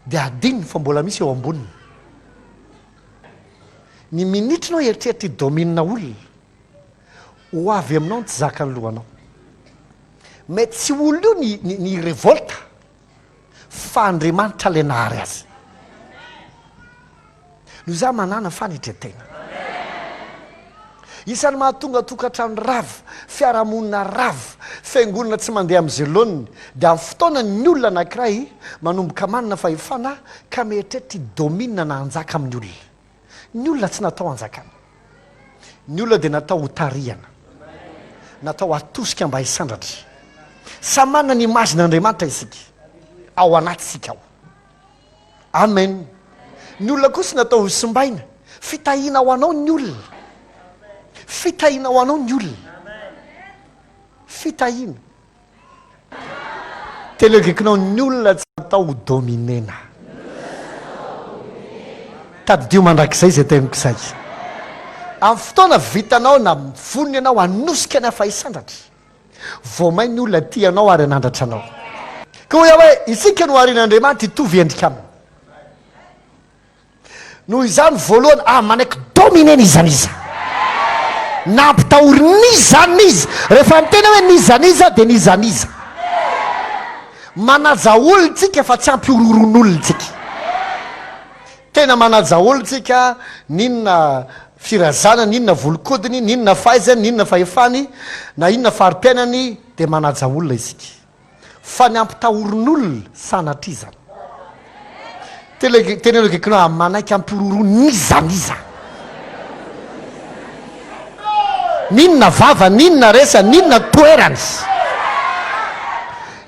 dia adininy fa mbola misy eo amboniny ny minitrinao eritreritra idominina olona ho avy aminao ny tsy zaka ny lohanao mety tsy olo io ny revolta fa Andriamanitra le nahary azy no za manana fanitretena isan'ny mahatonga tokantrano ravo fiarahamonina ravo fiangonana tsy mandeha amin'izay loniny dia amin'ny fotoana ny olona anankiray manomboka manina fahefana ka meritreritra idominina na anjaka amin'ny olona ny olona tsy natao anjakana ny olona dia natao hotariana natao atosika mba hisandratra samy manana ny imazin'Andriamanitra isika ao anatysika ao amen ny olona kosa natao hosimbaina fitahiana ho anao ny olona fitahiana ho anao ny olona fitahiana telegekinao ny olona tsy natao ho dominena tadidio mandrakizay zay teniko izay amin'ny fotoana vitanao na vonony ianao hanosika ny afa hisandratra vao mai ny olona tianao ary anandratra anao ka hoe hoe isika no harin'Andriamanitra hitovy endrika aminy noho izany voalohany manaiky dominena izaniza nampitahory nizaniza rehefa mitena hoe nizaniza dia nizaniza manaja olontsika fa tsy ampiororon'olontsika tena manaja olontsika ninona firazana ninona volokodiny ninona fahaizany ninona fahefany na inona farim-piainany dia manaja olona isika fa ny ampitahoron'olona sanatrizany tena legekinao manaiky ampiororo nizaniza ninona vava ninona resa ninona toerany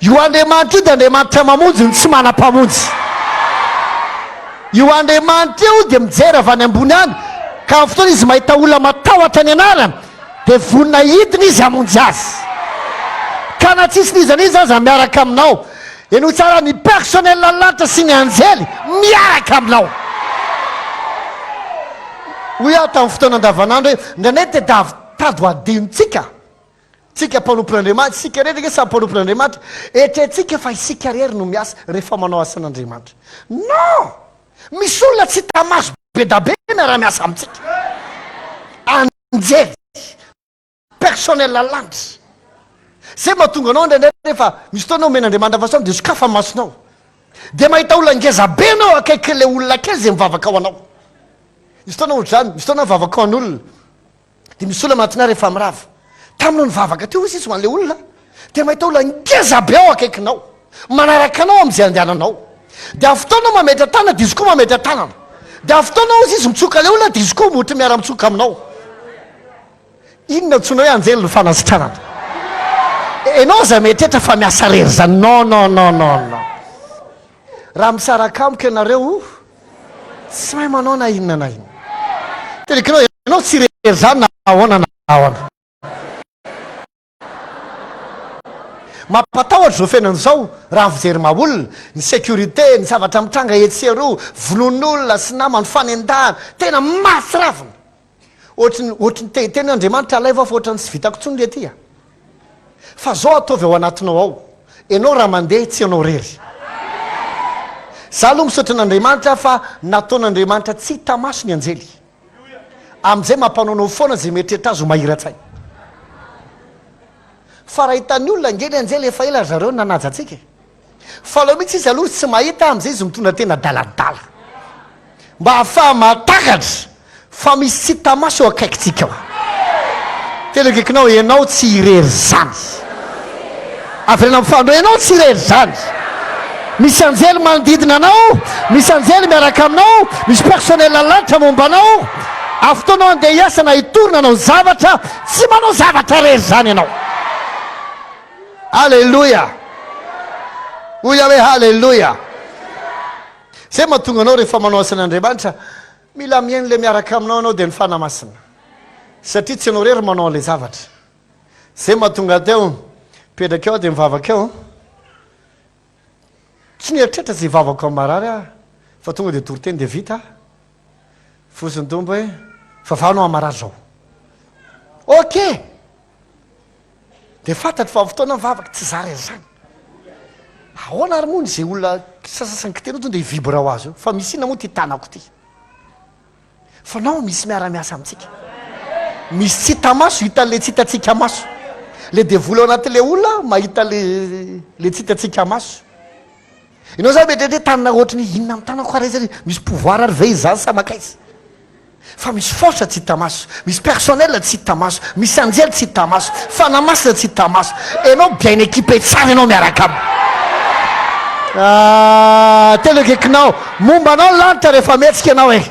io Andriamanitra io dia Andriamanitra mamonjy ny tsy manam-pamonjy io Andriamanitra io dia mijery avy any ambony any ka amin'ny fotoana izy mahita olona matahotra ny anarany dia vonina hidina izy hamonjy azy ka na tsisy nizaniza aza miaraka aminao eno tsara ny personnel lanitra sy ny anjely miaraka aminao hoy aho tamin'ny fotoana andavanandro hoe ndrainay dia tady ho adinontsika tsika mpanompon'Andriamanitra sika rehetra samy mpanompon'Andriamanitra etretsika fa isika rery no miasa rehefa manao asan'Andriamanitra non misy olona tsy tamaso be da be na raha miasa amintsika anjely personnel lanitra zay mahatonga anao ndraindray rehefa misy fotoana ao men'Andriamanitra fasana dia sokafa masonao dia mahita olona ngeza be anao akaiky le olona kely zay mivavaka ao anao misy fotoana ohatra zany misy fotoana mivavaka ao an'olona dia misy olona manatina rehefa mirava taminao nivavaka teo izy ho an'le olona dia mahita olona ngeza be ao akaikinao manaraka anao amin'izay andehananao dia amin'ny fotoanao mametry tanana dia izy koa mametry tanana dia amin'ny fotoanao izy mitsoka le olona dia izy koa mohatra miara-mitsoka aminao inona ntsona hoe anjely no fanasitranana enao za metrehtra fa miasa rery zany non raha misaraka amiko ianareo tsy mahay manao na inona na ina telekinao ianao tsy rery zany na ahoana na ahoana mampatahotra zao fiainan'izao raha mijery maolona ny sécurité ny zavatra mitranga etsero vonon'olona sy namany fanendahana tena masy ravina ohatrany teny Andriamanitra alaiva fa ohatrany tsy vitako tsony le tya fa zao ataovy ao anatinao ao ianao raha mandeha tsy ianao rery za aloha misaotra an'Andriamanitra fa nataon'Andriamanitra tsy tamaso ny anjely amin'izay mampanaonao foana zay meritreritra azy ho mahira-tsay fa raha hitan'ny olona ngely anjely efa ela zareo nanaja antsika fa aloha mihitsy izy aloha tsy mahita amin'izay izy mitondra tena daladala mba hahafaha matakatra fa misy tsy tamaso eo akaikitsika ao telegekinao ianao tsy irery zany averena mifandro ianao tsy irery zany misy anjely manodidina anao, misy anjely miaraka aminao, misy personnel lanitra momba anao. Afotoanao andeha hiasana hitorina anao zavatra, tsy manao zavatra rery zany ianao. Alleluia. Oya hoe halleluia. Zay mahatonga anao rehefa manao asan'Andriamanitra mila miaino le miaraka aminao anao dia ny fanamasina, satria tsy anao rery manao le zavatra. Zay mahatonga teo petraka eo dia mivavaka eo, tsy nieritreritra zay vavaka amin'ny marary fa tonga dia toriteny dia vita. Fosiny tombo hoe favanao amin'ny marary zao. Ok, dia fantatry fa fotoana mivavaka tsy zary azy zany. Ahoana ary moa zay olona sasasany kiteno tonga dia hivibra ho azy io, fa misy inona moa ty tanako ty, fa nao misy miara-miasa amintsika. Misy tsy hita maso hita le tsy hitatsika maso, le devoly ao anatin'le olona mahita le tsy hitatsika maso. Ianao zany metrehtre tanana ohatrany inona amin'ny tanako ary zany, misy pouvoir ary ve izy zany sa makaizy, fa misy force tsy hita maso, misy personnel tsy hita maso, misy anjely tsy hita maso, fanamasina tsy hita maso. Ianao bien équipé tsara ianao miaraka aminy. Telo akaikinao momba anao lanitra rehefa metsika ianao e,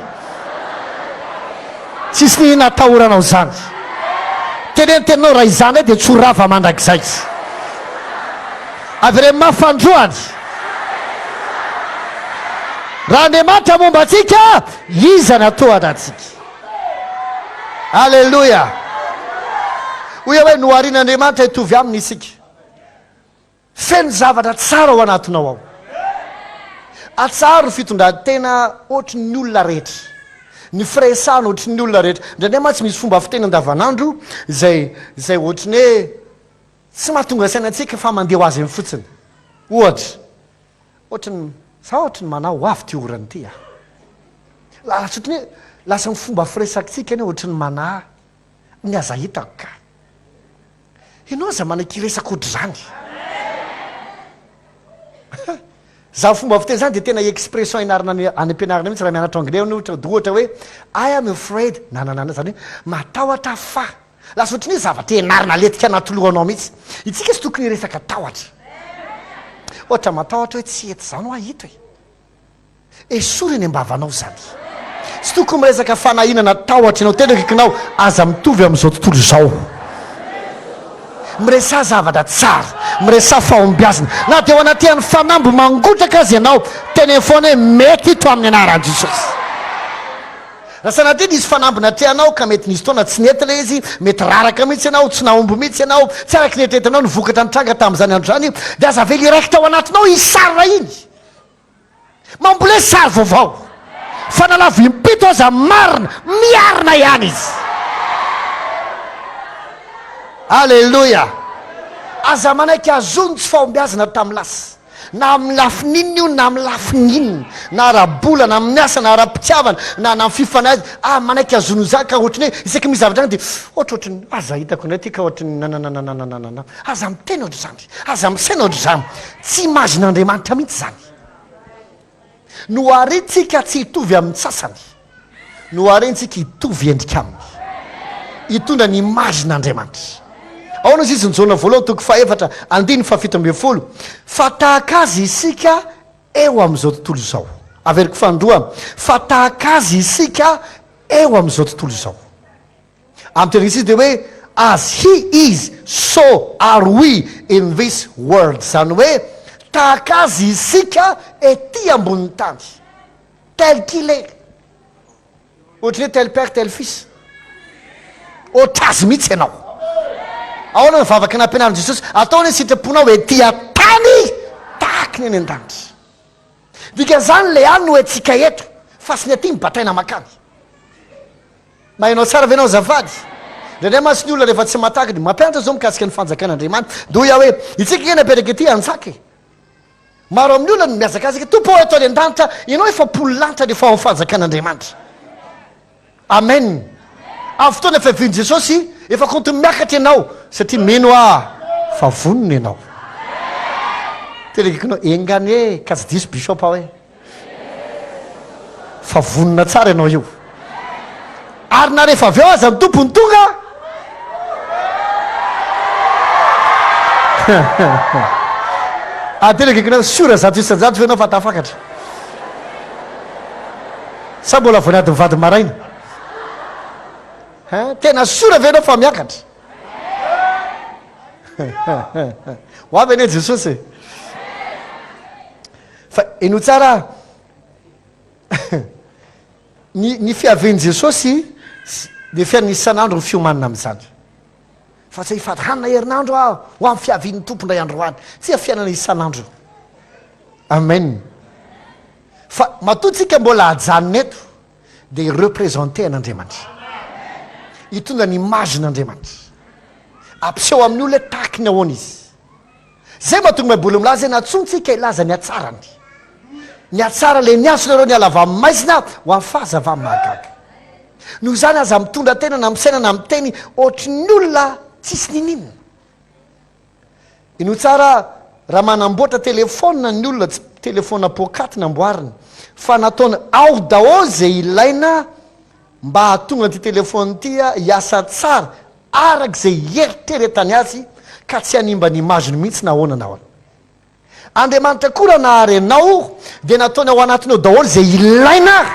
tsisy ny natahoranao zany. Tenentenao raha izany dia tsy rava mandrakizay avy re mafandroany. Raha Andriamanitra momba atsika izany atohatra atsika. Alleluia. Hoy hoe noharian'Andriamanitra hitovy aminy isika, feno zavatra tsara ao anatinao ao. Atsaro ny fitondran-tena ohatry ny olona rehetra, ny firesahana ohatry ny olona rehetra. Indraindray ma tsy misy fomba fiteny andavanandro zay ohatry ny hoe tsy mahatonga sainantsika fa mandeha ho azy amin'ny fotsiny. Ohatry ny manao avy ty orany ty a, lasa ohatry ny lasa ny fomba firesakitsika ny ohatry ny mana ny aza hitako ka. Ianao za manakiresaka ohatry zany. Za fomba fiteny zany dia tena expression inarina any am-pianarana mihitsy raha mianatra anglais ohatra hoe I am afraid nananana, zany hoe matahotra fa. Lasa ohatry ny zavatra ianarina letika anaty lohanao mihitsy. Itsika sy tokony resaka tahotra. Ohatra matahotra hoe tsy eto zany ho ahita hoe esory eny ambavanao zany. Sy tokony miresaka fanahinana tahotra ianao tena kikinao aza mitovy amin'izao tontolo izao. Miresa zavatra tsara, miresa fahombiazana, na dia ao anaty fanamby mangotraka azy ianao tena foana hoe mety ito amin'ny anaran'i Jesosy. Raha sanatria nisy fanambina tianao ka mety nisy taona tsy nety le izy, mety raraka mihitsy ianao, tsy nahomby mihitsy ianao, tsy araky netretinao nivokatra ny tranga tamin'izany andro zany, dia aza vely iraikitra ao anatinao isarina iny mambolé sary vaovao, fa nalavo impito aza marina miarina ihany izy. Alleluia. Aza manaiky azony tsy fahombiazana tamin'ny lasa, na amin'ny lafinininy io na amin'ny lafinininy, na ara-bola na amin'ny asa na ara-pitiavana na amin'ny fifanazy, manaiky azony zany ka ohatrany hoe isaky misy zavatra any dia ohatrany aza hitako indray ty ka ohatrany nanananananana, aza miteny ohatry zany, aza misaina ohatry zany. Tsy imagin'Andriamanitra mihitsy zany. Noharintsika tsy hitovy amin'ny sasany, noharintsika hitovy endrika aminy, hitondra ny imagin'Andriamanitra. Ao no sisy ny jaona voalohany toko faefatra andiny fafito ambin'ny folo, fa tahaka azy isika eo amin'izao tontolo izao. Averiko fandroa, fa tahaka azy isika eo amin'izao tontolo izao. Amin'ny teny gresy dia hoe as he is so are we in this world. Zany hoe tahaka azy isika ety ambonin'ny tany, tel qu'il est. Ohatry hoe tel père tel fils, ohatry azy mihitsy ianao. Ahoana mivavaka nampianaran'i Jesosy, ataony sitraponao hoe tia tany tahaka ny any an-danitra. Dika zany le any no antsika eto, fa sy ny aty mibataina makany. Mahainao tsara ve anao zafady? Indraindray masy ny olona rehefa tsy matakiny mampianatra zao mikasika ny fanjakan'Andriamanitra, dia hoy hoe itsika kena apetraka ety antsaka. Maro amin'ny olona no miazakazaka tompo eto any an-danitra, ianao efa polo-lanitra rehefa ao amin'ny fanjakan'Andriamanitra. Amen. Amin'ny fotoana efa vian'i Jesosy efa konto miakatra ianao satria meno fa vonona ianao. Telekikinao engane ka tsy diso bishop hoe fa vonona tsara ianao io. Ary na rehefa avy eo aza ny tompony tonga atelekekina sora zato isanjato fenao fa tafakatra sa mbola voaniady mivady maraina tena sora venao fa miakatra ho avy ane jesosy fa ino tsara ny fiaven' jesosy de fiainy isan'andro ny fiomanina amin'izany fa tsy hifady hanina herinandro a ho amin'ny fiavian'ny tompondray androany tsy afiainana isan'andro amen fa matotsika mbola ajanona eto de ireprésente an'andriamanitra hitondra ny imagin'andriamanitra ampiseho amin'ny olona tahaky ny ahoana izy zay mahatonga maiboly milaza na tsontsika ilaza ny atsarany ny atsara le niaso nareo ny alava amin'ny maizina ho amin'ny fahazava amin'ny mahagaga noho zany aza mitondra tena na misainana amin'ny teny ohatry ny olona tsisy nininina ino tsara raha manamboatra telefona ny olona tsy telefona pokaty namboariny fa nataony ao daholo zay ilaina mba hahatonga ty telefony tya hiasa tsara arak'izay eritreretany azy ka tsy hanimba ny imaginy mihitsy na ahoana nahoana andriamanitra koa raha nahary anao de nataony ao anatinao daholo zay ilaina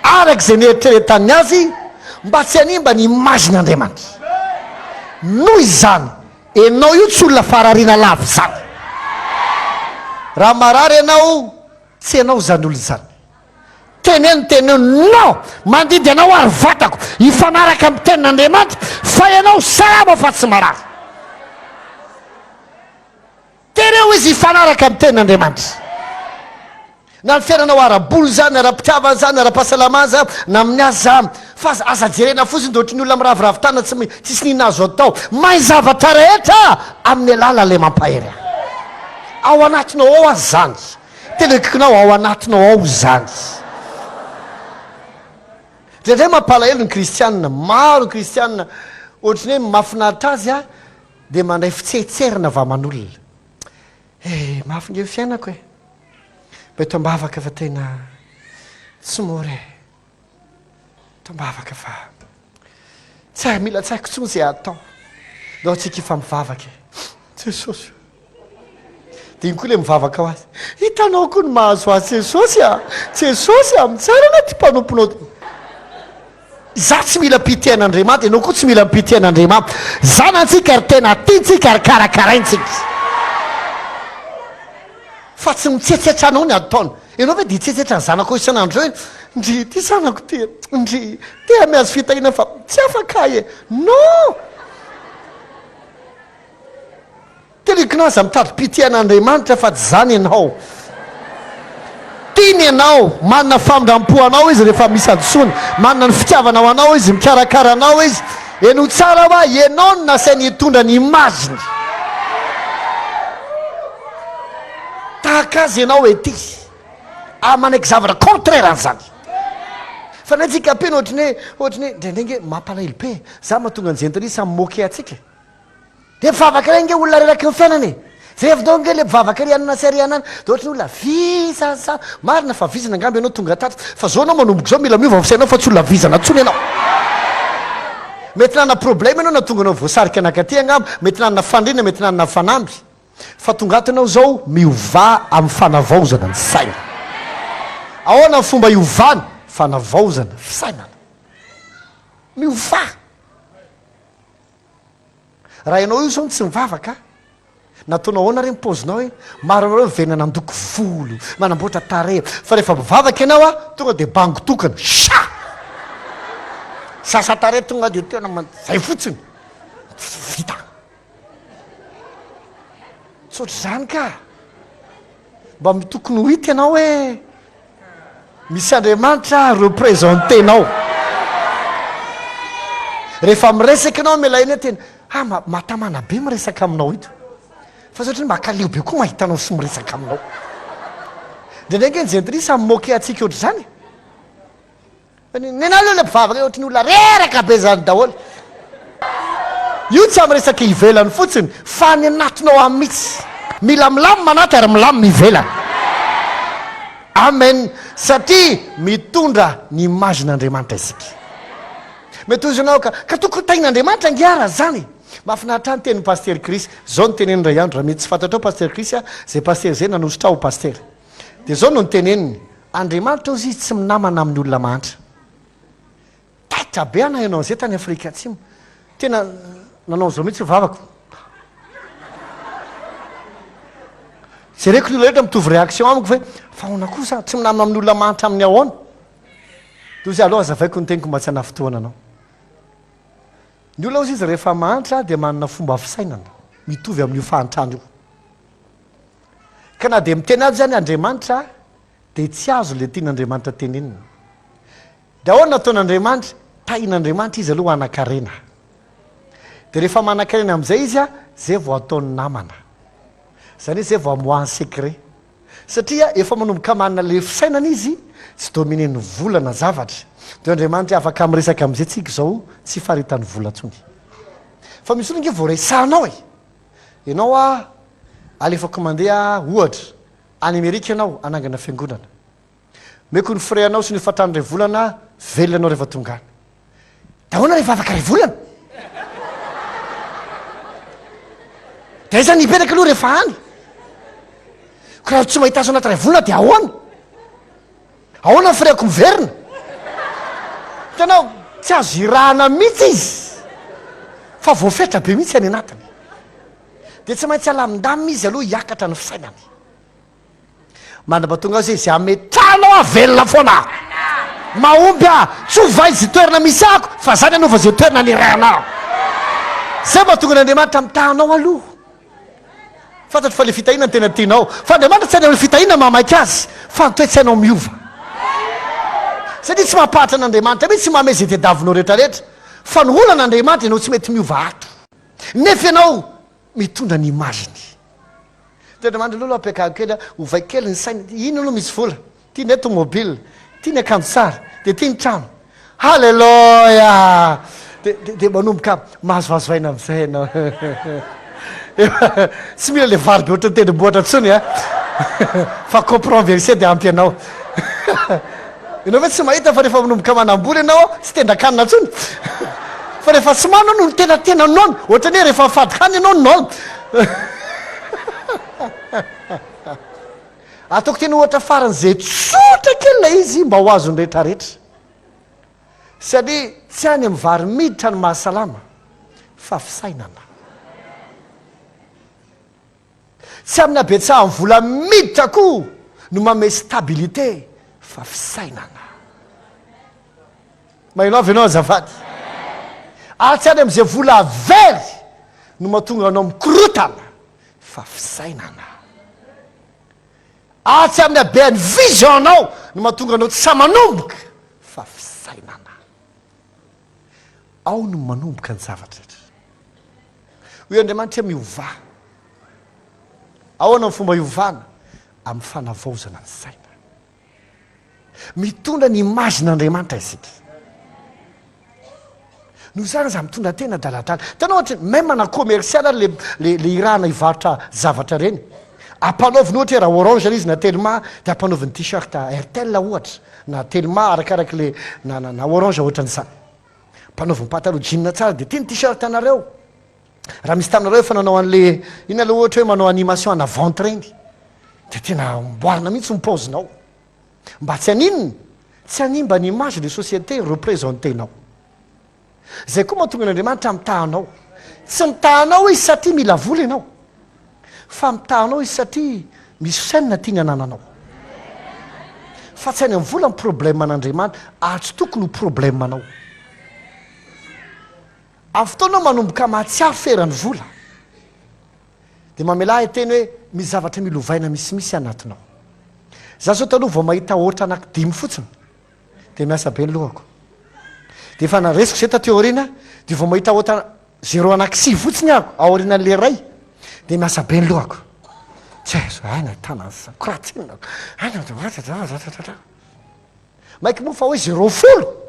arak'izay nieritreretany azy mba tsy hanimba ny imagin'andriamanitra noho izany enao io tsy olona farariana lavy zany raha marary ianao tsy ianao zany olo zany teneno no mandidy anao ary vatako hifanaraka amin'ny tenin'andriamanitra fa ianao salama fa tsy marary tereo izy hifanaraka amin'ny tenin'andriamanitra na ny fiainanao ara-bolo zany na ara-pitiavana zany na ara-pahasalamana zany na amin'ny azy zany fa aza jerena fotsiny de ohatry ny olona miraviravitana tsisy nina azo atao mahay zavatra rehetra amin'ny alala le mampahery ao anatinao ao azy zany telekikinao ao anatinao ao zany dredray mampalahelo ny kristianina maro ny kristianina ohatry ny hoe mahafinaritra azy a de mandray fitseritserina vaman'olona mahafinge fiainako e Fotoam-Bavaka fa tena tsy mora Fotoam-Bavaka fa tsy mila tsy haiko tsony zay atao dao tsika efa mivavaka jesosy de iny koa le mivavaka ho azy hitanao koa ny mahazo azy jesosy amitsara na ty mpanomponao za tsy mila mpitian'andriamanitra ianao koa tsy mila mpitian'andriamanitra zana antsika ary tena tiantsika ary karakaraintsika fa tsy mitsetsetranao ny ataony ianao ve de tsetsetra ny zanako isan'andro eo ndry ty zanako ty ndry tea miazo fitahina fa tsy afaka e no telekinao aza mitady pitian'andriamanitra fa tsy zany ianao tiany ianao manana famindram-po anao izy rehefa misy adosoany manana ny fitiavanao anao izy mikarakaranao izy eno tsara va ianao no nasainy hitondra ny imaginy tahaka azy ianao ety manaiky zavatra contraire an'izany fa natsika ampena ohatry ny ndraindrange mampalahelo be za mahatonga anjentry samy moke atsika de mivavaka ray nge olona reraky ny fiainany zay avydao nge le mivavaka ry anana sy arianana de ohatry ny olona vizasa marina fa vizana angamby ianao tonga taty fa zao anao manomboka zao mila miova fisainao fa tsy olona vizana tsony ianao mety nanana problème ianao na tonga anao voasarika anakaty angamba mety nanana fandrina mety nanana fanamby fa tonga atinao zao miova amin'ny fanavaozana ny saina ahoana ny fomba iovany fanavaozana fisainana miova raha ianao io zao tsy mivavaka nataonao ahoana reny pozinao hoe maro anareo venana andoko volo manamboatra tare fa rehefa mivavaka ianao a tonga de bango tokana sasa tare tonga de tena zay fotsiny vita tsotry zany ka mba mitokony ho hity ianao hoe misy andriamanitra représentenao rehefa miresaka ianao mialaina tena matamana be miresaka aminao ito fa zao ohatry ny makaleo be koa mahitanao sy miresaka aminao ndraindraiky njentry samy moke atsika ohatry zany nena leo le mpivavaka ohatry ny olona reraka be zany daholo io tsy amiresaka ivelany fotsiny fa ny anatinao amin'ny mihitsy mila milamy manaty ary milamy mivelany amen satria mitondra ny imagin'andriamanitra isika mety ozy anao ka tokony tain'andriamanitra ngiara zany mahafinaritra ny tenin'ny paster Krisy zao ny teneniny ray andro raha mety tsy fantatrao paster Krisy zay paster zay nanositra ho paster dia zao no ny teneniny Andriamanitra ozy izy tsy minamana amin'ny olona mahantra taitra be ana ianao an'izay tany Afrika Atsimo tena nanao zao mihitsy vavako jereko ny olona rehetra mitovy réaction amiko hoe fa ona kosa tsy minamana amin'ny olona mahantra amin'ny ahoana dia ozy aloha azavaiko ny teniko mba tsy hana fotoana anao ny olona ozy izy rehefa mahantra dia manana fomba fisainana mitovy amin'io fahantrany io ka na dia miteny azy zany Andriamanitra dia tsy azo le tian'Andriamanitra tenenina dia ahoana nataon'Andriamanitra tahin'Andriamanitra izy aloha anakarena dia rehefa manakarena amin'izay izy zay vao ataony namana zany hoe zay vao amoahany secret satria efa manomboka manana le fisainana izy tsy dominen'ny volana zavatra dia Andriamanitra afaka ami'resaka amin'izay tsika zao tsy faritan'ny vola ntsony fa misy olona nge vao resahanao ianao alefako mandeha ohatra any Amerika ianao anangana fiangonana meko ny frais anao sy ny fatrany ray volana velona anao rehefa tongany da ahoana rehefa afaka ray volana dia zany nipetraka aloha rehefa any ka raha tsy mahita azo anaty ray volana dia ahoana ny fraiako miverina tanao tsy azo irahana mihitsy izy fa voafetra be mihitsy any anatiny dia tsy maintsy alamindamina izy aloha hiakatra ny fisainany mandamba tonga azy zay ametranao avelona foana mahomby tsy hovay zay toerana misy ako fa zany anova zay toerana nirahanao zay mahatonga n'Andriamanitra mitahanao aloha fantatro fa le fitahina ny tena tianao fa Andriamanitra tsy hainao le fitahina mamaky azy fa nitoetsainao miova satria tsy mampahatra n'Andriamanitra mihitsy tsy mahamey zay tediavinao rehetrarehetra fa ny olan'Andriamanitra ianao tsy mety miova ato nefa ianao mitondra ny imaziny dia Andriamanitra aloha ampiakary kely ovay kely ny saina ino aloha misy vola tia ny automobile tia ny akanjo tsara dia tia ny trano halleloya dia manomboka mahazovazovaina amin'izay ianao tsy mila le vary be ohatry ny tendrombohatra ntsony fa comprend verset dia ampy anao ianao ve tsy mahita fa rehefa manomboka manamboly ianao tsy tendrakanina ntsony fa rehefa tsy manao no ny tenatena nono ohatra ny hoe rehefa mifadikany ianao nono ataoko tena ohatra faran'izay tsotra kely la izy mba ho azony rehetrarehetra satria tsy any amin'ny vary miditra ny mahasalama fa fisainana tsy amin'ny abetsahan'ny vola miditra koa no manome stabilité fa fisainana mahinao ianao azafady ary tsy any amin'izay vola very no mahatonga anao mikorotana fa fisainana ary tsy amin'ny abean'ny visionanao no mahatonga anao tsy samanomboka fa fisainana ao no manomboka ny zavatra rehetra hoy Andriamanitra miova ahoana ny fomba hiovana amin'ny fanavaozana ny saina mitondra ny imazin'Andriamanitra isika no zany za mitondra tena daladrana tanao ohatra même na commercial le irahana hivarotra zavatra reny ampanaoviny ohatra hoe raha orange izy na telma dia ampanaoviny t-shirt Airtel ohatra na telma arakaraky le na orange ohatran'izany ampanaoviny pataloha jean tsara dia tia ny t-shirt anareo raha misy taminareo efa nanao an'le ina le ohatra hoe manao animation ana ventre reny dia tena mboarina mihitsy mipaozinao mba tsy haninona tsy hanimba ny image de société représentenao zay koa mahatonga n'Andriamanitra mitahanao tsy mitahanao izy satria mila vola ianao fa mitahanao izy satria misy fisainana tia ny anananao fa tsy any amin'ny vola ny problème an'Andriamanitra ary tsy tokony ho problème anao amin'ny fotoanao manomboka mahatsiaro ferany vola dia mamelahy teny hoe misy zavatra milovaina misimisy anatinao za zao taloha vao mahita ohatra anaky 5 fotsiny dia miasa be ny lohako dia efa naresiko zay tateorina dia vao mahita ohatra 0 anaky 6 fotsiny ako aorinan'le ray dia miasa be ny lohako tsy aizo aina tanasa koratsinako aina maiky moa fa hoe 0 folo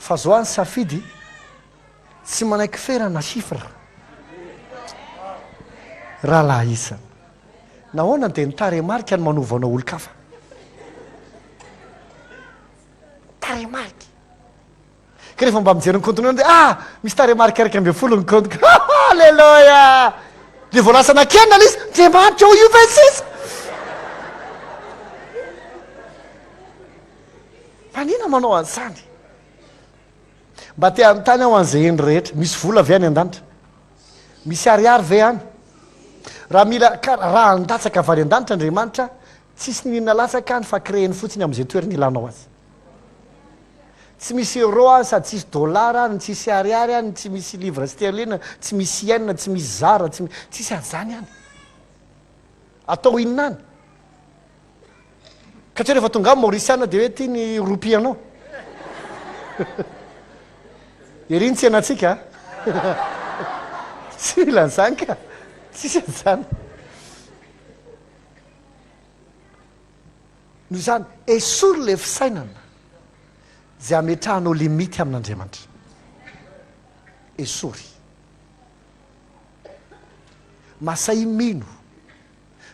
fa zao any safidy tsy manaiky ferana chiffre raha laha isana nahoana dia nitaremarika ny manovanao olo-kafa taremarika ka rehefa mba mijery ny compte-ny de misy taremarikaraky ambe folo ny compte alleloia le voalasa nakenina izy Andriamanitra io vesisa manina manao an'izany mba te amin'ny tany aho an'izay eny rehetra misy vola avy any an-danitra misy ariary ve any raha mila raha andatsaka avy any an-danitra Andriamanitra tsisy ninona latsaka any fa créeny fotsiny amin'izay toerana ilanao azy tsy misy euro any sady tsisy dollara any tsisy ariary any tsy misy livre sterline tsy misy yen tsy misy zara tsisy an'izany any atao inona any ka tsy rehefa tonga maorisiana dia hoe tia ny ropianao eriny tsy anatsika tsy ilan'izany ka tsisy an'izany noho izany esory le fisainana zay ametrahanao limity amin'Andriamanitra esory masay mino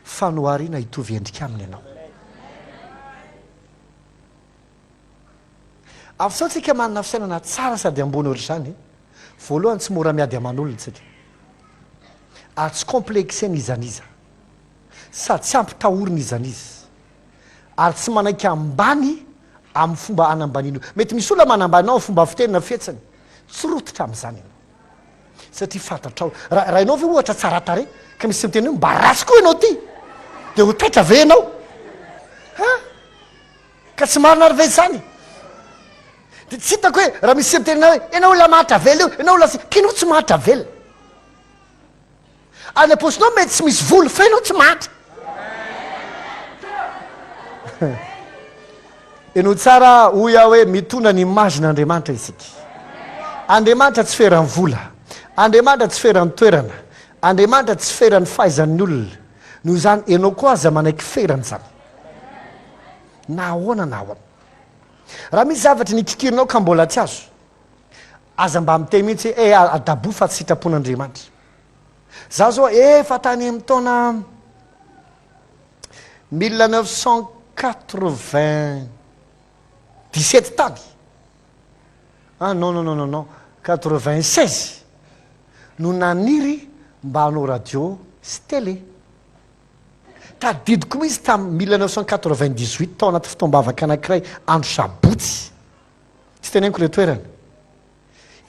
fanoariana hitovy endrika aminy ianao afsao tsika manana fisainana tsara sady ambony ohatr' izany voalohany tsy mora miady aman'olona tsika ary tsy complexena izaniza sady tsy ampitahorina izanizy ary tsy manaiky ambany amin'ny fomba anambanino mety misy olona manambaninao amin'ny fomba fitenina fietsany tsy rototra amin'izany ianao satria fantatrao raha ianao ve ohatra tsara tare ka misy miteny hoe mba rasy koa ianao ty dia ho taitra ve ianao ka tsy marina ary ve izany dia tsy hitako hoe raha misy mitenina hoe ianao olona mahatra vela io ianao olona kinao tsy mahatra vela any aposinao mety tsy misy volo fa ianao tsy mahatra ianao tsara hoy aho hoe mitondra ny imagin'Andriamanitra isika Andriamanitra tsy feran'ny vola Andriamanitra tsy feran'ny toerana Andriamanitra tsy feran'ny fahaizan'ny olona noho izany ianao koa aza manaiky ferany zany na ahoana na ahoana raha misy zavatra nikikirinao ka mbola tsy azo aza mba miteny mihitsy hoe adabo fa tsy sitrapon'Andriamanitra za zao efa tany amin'ny taona 1997 tany non 96 no naniry mba hanao radio sy télé tadidiko mihitsy tamin'ny 1998 tao anaty Fotoam-Bavaka anankiray andro sabotsy tsy teneniko le toerana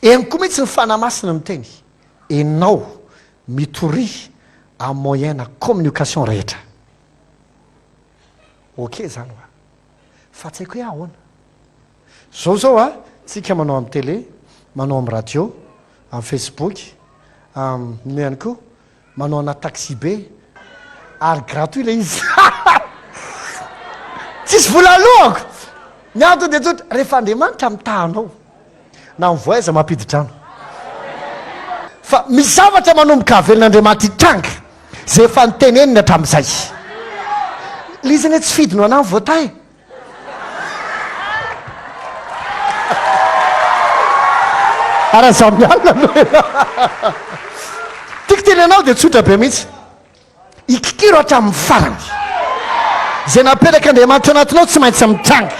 eniko mihitsy ny fanamasina miteny enao mitory amin'ny moyen na communication rehetra ok zany oa fa tsy haiko hoe ahoana zao tsika manao amin'ny télé manao amin'ny radio amin'ny Facebook no ihany koa manao ana taxi be ary gratuit le izy tsisy vola alohako ny antony dia tsotra rehefa Andriamanitra mitahanao na mivoaiza mampididrano fa misy zavatra manomboka avelin'Andriamanitra hitranga zay efa nitenenina hatramin'izay lizany tsy fidinao anay voatay arazamianina tiako tenenao dia tsotra be mihitsy ikikiro hatramin'ny farany zay napetraka Andriamanitra anatinao tsy maintsy mitranga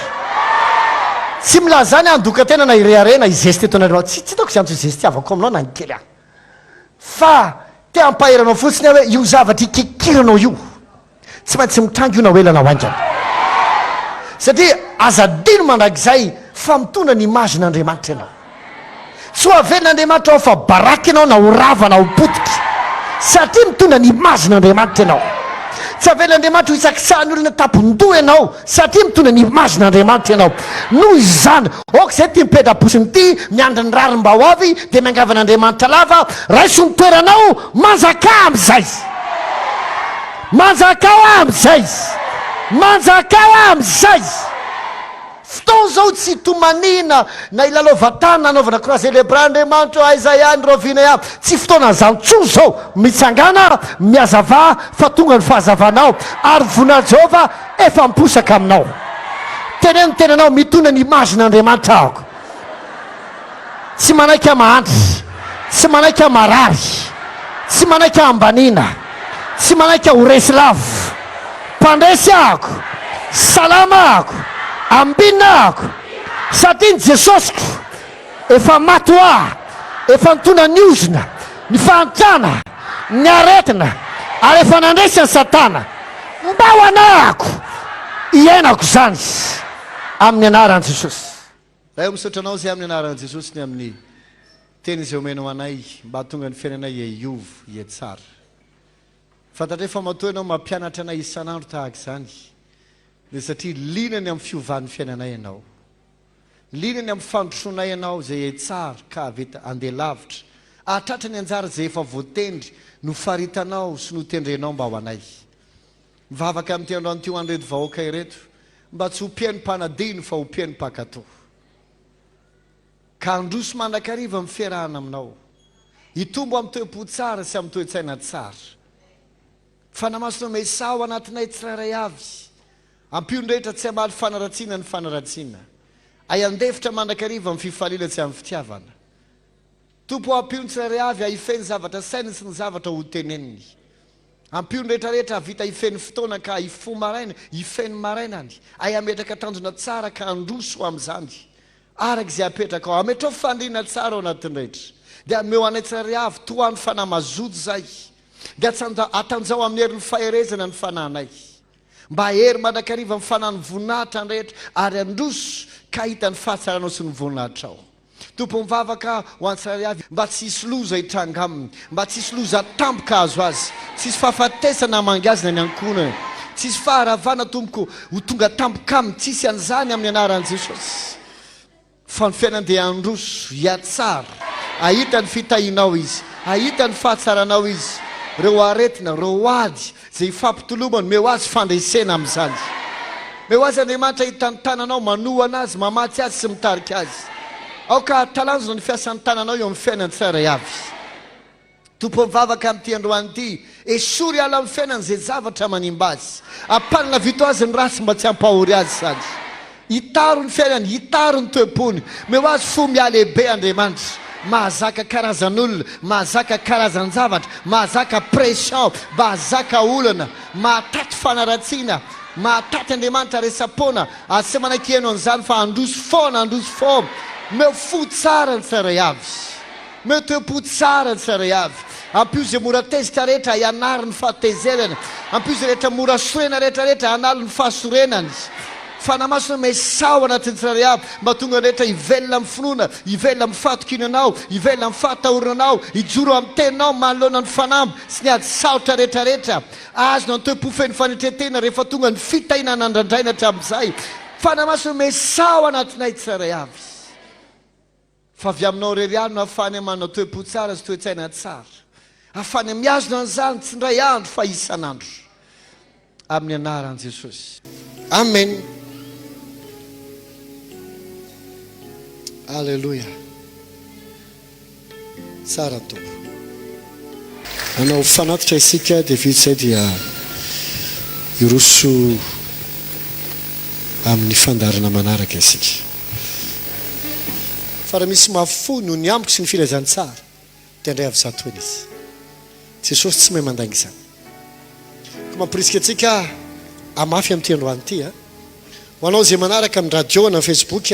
tsy milazany andoka tena na ireharena izesty eto anareo tsy hitako izany tsy izesty avako aminao na nikely aho fa te ampaheranao fotsiny hoe io zavatra ikikiranao io tsy maintsy mitranga io na hoelana ho aingana satria azadino mandrakizay fa mitondra ny imagin'Andriamanitra ianao tsy ho avelin'Andriamanitra ao fa baraky ianao na ho ravana ho potika satria mitondra ny imagin'Andriamanitra ianao tsy avelin'Andriamanitra ho isakisahany olona tapondoha ianao satria mitondra ny imagin'Andriamanitra ianao noho izany oka zay ty mipetraposiny ty miandry ny rarim-ba ho avy dia miangavan'Andriamanitra lava raiso ny toeranao manjaka amin'izay manjakao amin'izay manjakao amin'izay fotoana zao tsy tomanina na ilalaovatana anaovana croix célébrat Andriamanitra aiza ihany rovina ihany tsy fotoana zany tso zao mitsangana miazava fa tonga ny fahazavanao ary vonina Jehova efa miposaka aminao teneno tenanao mitondra ny imagin'Andriamanitra ahako tsy manaiky mahandry tsy manaiky marary tsy manaiky ambanina tsy manaiky horesy lavo mpandresy ahako salama ahako ambinina ahako satria ny Jesosiko efa matoa efa mitondra ny ozona ny fantrana ny aretina ary efa nandresany satana mba ho anako iainako zany amin'ny anaran'i Jesosy. Raha misotranao zay amin'ny anaran'i Jesosy ny amin'ny teny izay omenao anay mba tonga ny fiainanay iovo tsara. Fantatra efa matoa ianao mampianatra anay isan'andro tahaka izany dia satria linany amin'ny fiovan'ny fiainanay ianao, linany amin'ny fandrosoanay ianao zay tsara ka vita andeha lavitra atratra ny anjara zay efa voatendry no faritanao sy no tendrenao mba ho anay. Mivavaka amin'ity androany ity ho an'ireto vahoaka ireto mba tsy ho piain'ny mpanadino fa ho piain'ny mpakatò, ka androso mandrakariva amin'ny fiarahana aminao, hitombo amin'ny toe-po tsara sy amin'ny toe-tsaina tsara. Fanamasonao Esau anatinay tsirairay avy, ampiony rehetra tsy hamaly fanaratsiana ny fanaratsiana, ayandefitra mandrakariva amin'ny fifaliana tsy amin'ny fitiavana. Tompo ampiony tsirairay avy ahifeny zavatra sainy sy ny zavatra ho teneniny, ampiony rehetrarehetra vita hifeny fotoana ka hifo maraina, hifeny marainany, ay ametraka tanjona tsara ka androso amin'izany araka izay apetraka ao, ametrao fandriana tsara ao anatin'ny rehetra. Dia meo anay tsirairay avy toany fanamazoto zay, dia atanjao amin'ny herin'ny faherezana ny fanahinay, mba hery mandrakariva amin'ny fanahiny voninahitra ny rehetra ary androso ka hita ny fahatsaranao sy ny voninahitra ao. Tompo mivavaka ho any tsirairay avy mba tsy hisy loza hitranga aminy, mba tsy hisy loza tampoka azo azy, tsisy fahafatesana mangazina ny ankonany, tsisy faharavana tompoko ho tonga tampoka aminy, tsisy an'izany amin'ny anaran'i Jesosy. Fa ny fiainany dia androso hiatsara, ahita ny fitahinao izy, ahita ny fahatsaranao izy, reo aretina, reo ady zay fampitolomany meo azy fandresena amin'izany, meo azy Andriamanitra hitany tananao manoa anazy, mamatsy azy sy mitarika azy, ao ka talanjona ny fiasan'ny tananao eo amin'ny fiainany tsirairay avy. Tompo mivavaka amin'ity androany ity, esory ala amin'ny fiainany zay zavatra manimba azy, apanina vito azy ny rasy mba tsy hampahory azy sady, hitaro ny fiainany, hitaro ny toe-pony, meo azy fo mialehibe Andriamanitra, mahazaka karazan'olona, mahazaka karazan-javatra, mahazaka pression, mahazaka olana, mahataty fanaratsiana, mahataty Andriamanitra resapona, ary tsy manaiky heno an'izany fa androso foana, androso foana. Meo fo tsara ny tsirairay avy, meo toe-po tsara ny tsirairay avy, ampio zay mora tezitra rehetra hianary ny fahatezerana, ampio zay rehetra mora sorena rehetrarehetra hanalo ny fahasorenany. Fanamasona Esau anatin'ny tsirairay avy mba tonga rehetra hivelona amin'ny finoana, hivelona amin'ny fatokinanao, hivelona amin'ny fahatahoranao, hijoro amin'ny teninao manoloana ny fanamby sy ny ady saotra rehetrarehetra, azonao ny toe-po feny fanetretena rehefa tonga ny fitahinana andrandraina hatramin'izay. Fanamasona Esau anatinay tsirairay avy, fa avy aminao reriano ahafany manao toe-po tsara sy toe-tsaina tsara, ahafany miazona an'izany tsy ndray andro fa isan'andro, amin'ny anaran'i Jesosy. Amen. Alleluia. Tsara tompo. Anao fanatitra isika dia vitsy dia iroso amin'ny fandarana manaraka isika. Fa raha misy mafo no ny amiko sy ny filazantsara dia indray avy zato eny izy. Jesosy tsy mahay mandangy izany. Ka mampirisika antsika amafy amin'ity androany ity. Ho anao izay manaraka amin'ny radio na Facebook,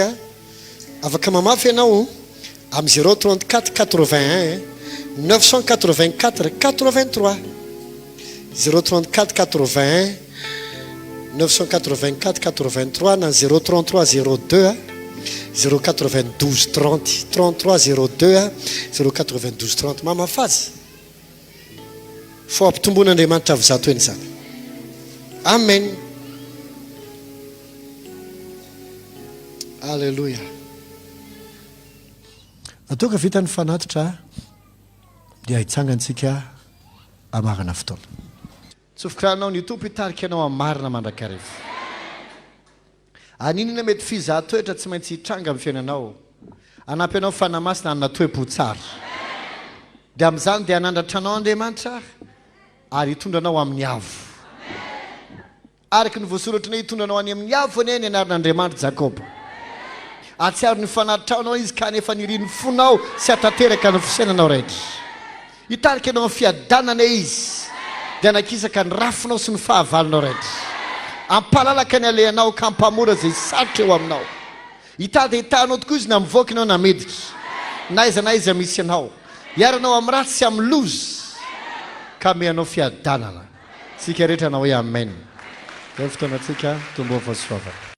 afaka mamafy ianao amin'ny 034 81 984 83, 034 81 984 83 na 033 02 092 30, 33 02 092 30. Mamafazy fo ampitomboan'Andriamanitra avy zato eny izany. Amen. Alleluia. Atoka vita ny fanatitra dia hitsangantsika amarana fotoana. Tsofikranao ny tompo hitarika anao amin'ny marina mandrakariva. Aninona mety fizahatoetra tsy maintsy hitranga amin'ny fiainanao, anampy anao fanamasina hanana toe-po tsara. Dia amin'izany dia hanandratranao Andriamanitra ary hitondranao amin'ny avo. Araka ny voasoratra ny hitondranao any amin'ny avo ny anaran'Andriamanitra Jakoba. Atsiaro ny fanatitranao izy ka nefa niriny fonao sy atateraka ny fisainanao rehetra. Hitarika anao amin'ny fiadanana izy dia nakisaka ny rafinao sy ny fahavalonao rehetra. Ampalalaka ny alehanao ka ampamora zay sarotra eo aminao. Hitady hitanao tokoa izy na mivoaka ianao na miditra. naiza na izy misy anao iaranao amin'ny ratsy amin'ny lozy ka meanao fiadanana sika rehetra na hoe amen zay fotoanatsika tomboa fasoavana